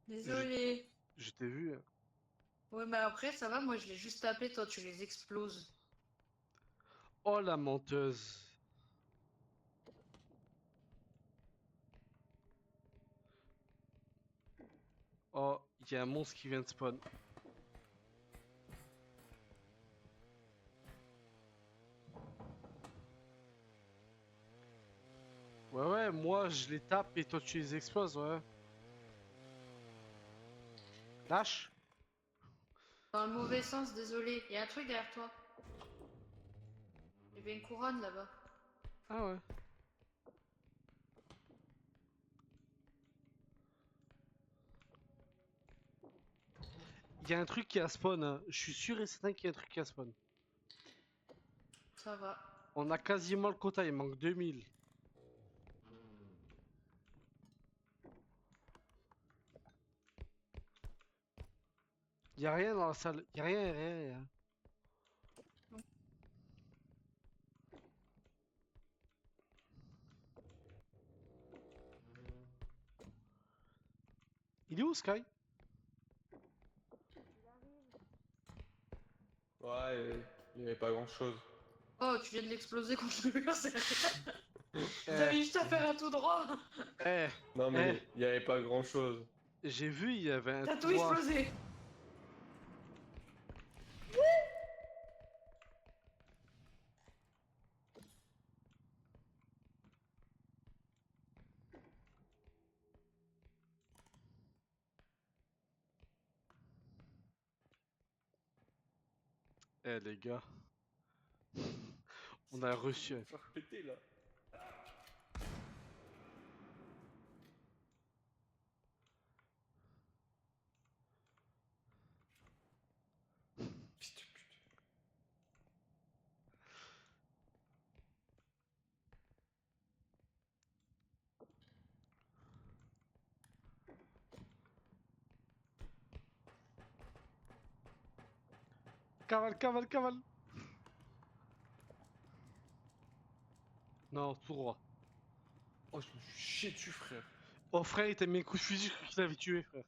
Désolé. Je t'ai vu. Hein. Ouais, mais après, ça va, moi je l'ai juste tapé, toi tu les exploses. Oh la menteuse. Oh, il y a un monstre qui vient de spawn. Ouais, ouais, moi je les tape et toi tu les exploses, ouais. Lâche. Dans le mauvais sens, désolé. Il y a un truc derrière toi. Il y avait une couronne là-bas. Ah ouais. Il y a un truc qui a spawn, hein. Je suis sûr et certain qu'il y a un truc qui a spawn. Ça va. On a quasiment le quota, il manque 2000. Il y a rien dans la salle, il y a rien, y a rien, y a rien. Il est où Sky? Ouais, il y avait pas grand chose. Oh, tu viens de l'exploser contre le mur, c'est Eh, T'avais juste à faire un tout droit. eh, Non, eh, mais il y avait pas grand chose. j'ai vu, il y avait un T'as tout tout droit. explosé. Eh les gars, on a reçu. Faire péter là. Fils de pute. Cavale, cavale, cavale. Non, tout droit. Oh, je me suis chié dessus, frère. Oh frère, il t'a mis un coup de fusil, je crois qu'il t'avait tué, frère.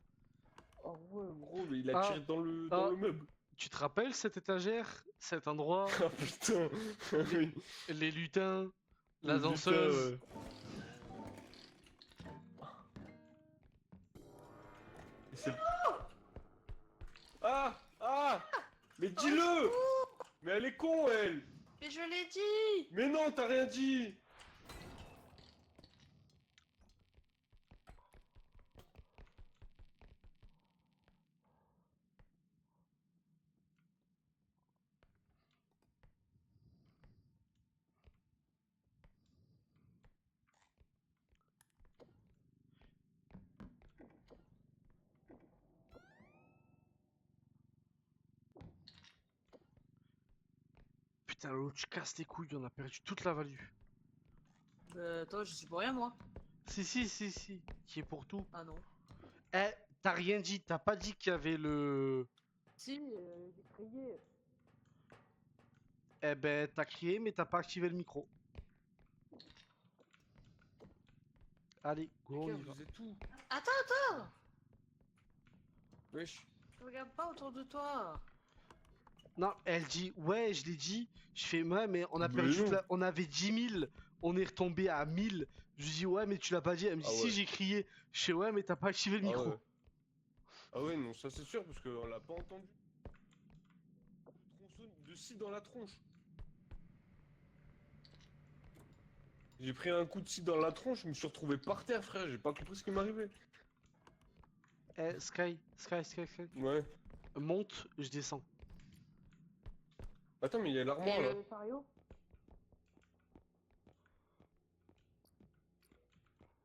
Oh ouais, gros, mais il a Ah, tiré dans le, ah. dans le meuble. Tu te rappelles cette étagère, cet endroit, Ah putain. Oui. les lutins, la Le butin, danseuse. ouais. Et c'est- Ah! Ah! Mais dis-le! Mais elle est con, elle! Mais je l'ai dit. Mais non, t'as rien dit! Putain, l'autre, tu casses les couilles, on a perdu toute la value. Toi, je suis pour rien, moi. Si, qui est pour tout. Ah non. Eh, t'as rien dit, t'as pas dit qu'il y avait le... Si, j'ai crié. Eh ben, t'as crié, mais t'as pas activé le micro. Allez, go, on Les y gars, va. vous êtes où? Attends, Wesh. regarde pas autour de toi. Non, elle dit, ouais, je l'ai dit. Je fais, ouais, mais on a Mais perdu, non. on avait 10 000, on est retombé à 1000. Je lui dis, ouais, mais tu l'as pas dit. Elle me dit, Ah si, ouais. j'ai crié. Je fais, ouais, mais t'as pas activé le Ah micro. ouais. Ah ouais, non, ça c'est sûr, parce qu'on l'a pas entendu. Tronçonne de scie dans la tronche. J'ai pris un coup de scie dans la tronche, je me suis retrouvé par terre, frère, j'ai pas compris ce qui m'arrivait. Eh, Sky. Ouais. Monte, je descends. Attends, mais il y a l'armoire là. chariot?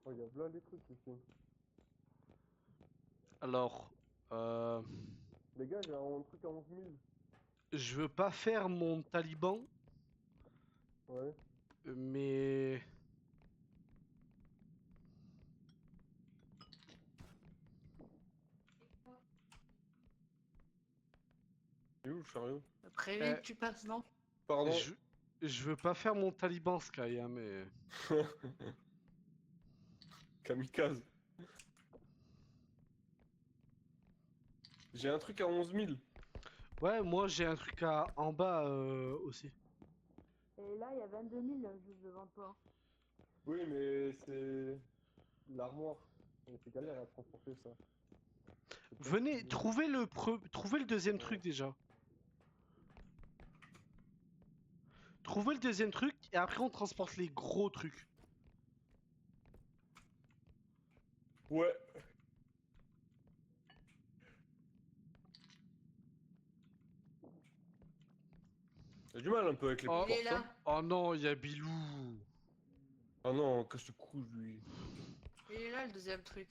Oh, il y a plein des trucs ici. Alors, euh, Les gars, j'ai un truc à 11 000. je veux pas faire mon taliban, Ouais. mais Il est où le chariot? Préviens que tu passes, non? Pardon. je, je veux pas faire mon taliban Sky, hein, mais Kamikaze. J'ai un truc à 11 000. ouais, moi j'ai un truc en bas aussi. Et là, il y a 22 000 juste devant toi. Oui, mais c'est l'armoire. Et c'est galère à transporter ça. C'est pas Venez, si- trouvez le deuxième Ouais. truc déjà. Trouvez le deuxième truc et après on transporte les gros trucs. Ouais. J'ai du mal un peu avec les Oh, Il est portes. Hein. là. oh non, il y a Bilou. Ah non, casse le cou, lui. Il est là, le deuxième truc.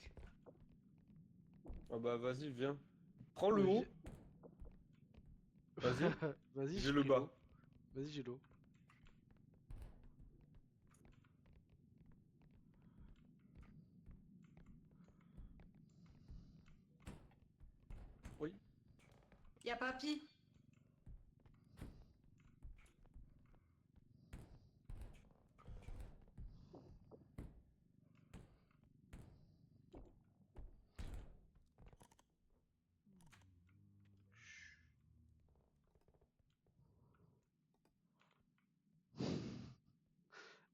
Ah bah vas-y, viens. Prends le Mais haut. Vas-y. Vas-y, J'ai j'ai le pris bas. l'eau. Vas-y, j'ai l'eau. Oui. Il y a papy.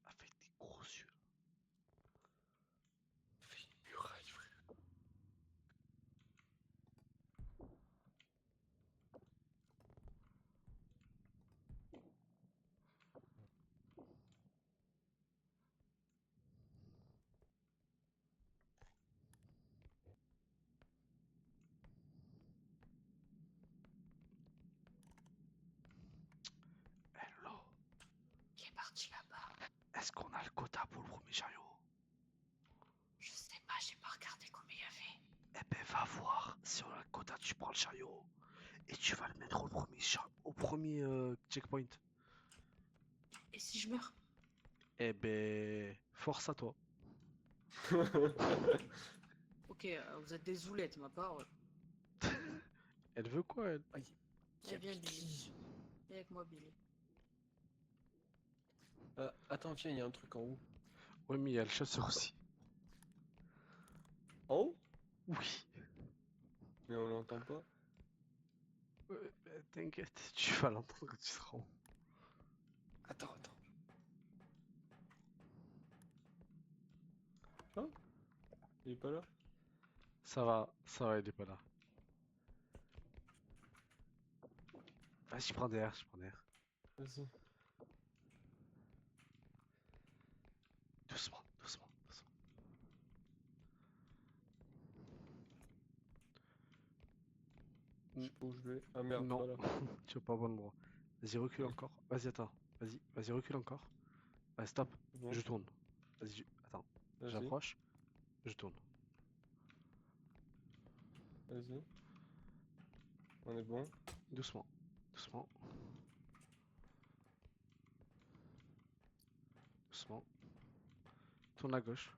Avec des gros yeux. Fais une muraille, frère. Hello. Qui est parti là-bas. Est-ce qu'on a le quota pour le premier chariot? Je sais pas, j'ai pas regardé combien il y avait. Eh ben va voir. Si on a le quota, tu prends le chariot. Et tu vas le mettre au premier checkpoint. Et si je meurs? Eh ben, force à toi. Ok, vous êtes des zoulettes, ma parole. Elle veut quoi, elle? Aïe. Eh bien, Billy. Viens avec moi, Billy. Attends, viens, il y a un truc en haut. Ouais, mais il y a le chasseur aussi. En haut? Oui. Mais on l'entend pas. T'inquiète, tu vas l'entendre quand tu seras en haut. Attends. Hein? Il est pas là? Ça va, il est pas là. Vas-y, prends des airs, je prends des airs. Vas-y. Doucement. Je sais pas où je vais. Ah merde, Non, pas là. tu vas pas au bon endroit. Vas-y, recule encore. Vas-y, attends. Vas-y, recule encore. Vas-y, stop. Bon, Je tourne. Vas-y, attends. vas-y. J'approche. Je tourne. Vas-y. On est bon. Doucement. Tourne à gauche.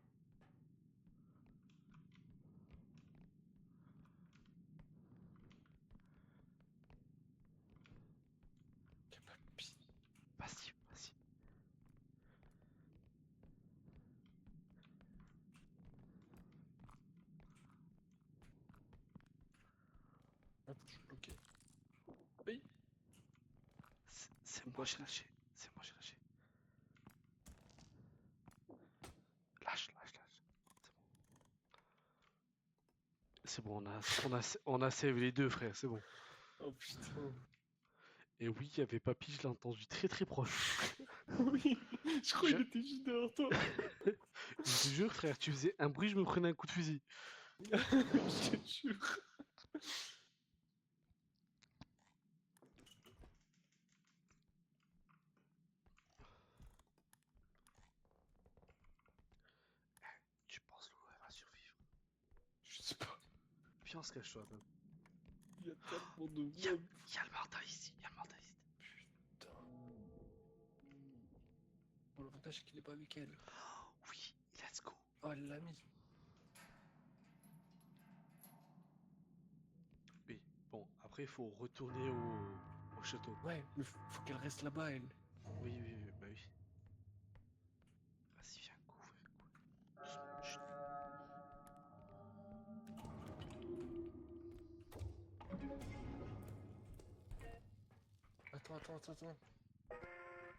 Y'a pas de piste. Vas-y. Hop, je suis bloqué. Oui. C'est moi, j'ai lâché. Lâche. C'est bon, on a save les deux, frère, c'est bon. Oh putain. Et oui, il y avait Papy, je l'ai entendu très très proche. Oui, je crois Je- qu'il était juste derrière toi. Je te jure, frère, tu faisais un bruit, je me prenais un coup de fusil. Je te jure. Tu penses Lolo, elle va survivre? Je sais pas. confiance, cache-toi. Même. Il y a tellement de Il y a mobs. le mentaliste, il y a le mentaliste. Putain. Bon, l'avantage c'est qu'il est pas avec elle. Oui, let's go. Oh, elle l'a mis. Oui, bon, après, il faut retourner au château. Ouais, mais faut qu'elle reste là-bas, elle. Oui, oui, oui, bah oui. Vas-y, viens, couvre. Doucement, chut.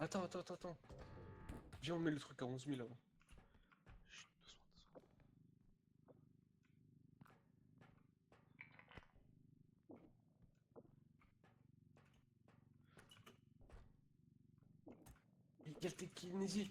Attends. Viens, on met le truc à 11 000 avant. Chut, doucement, doucement. Il y a le télékinésie.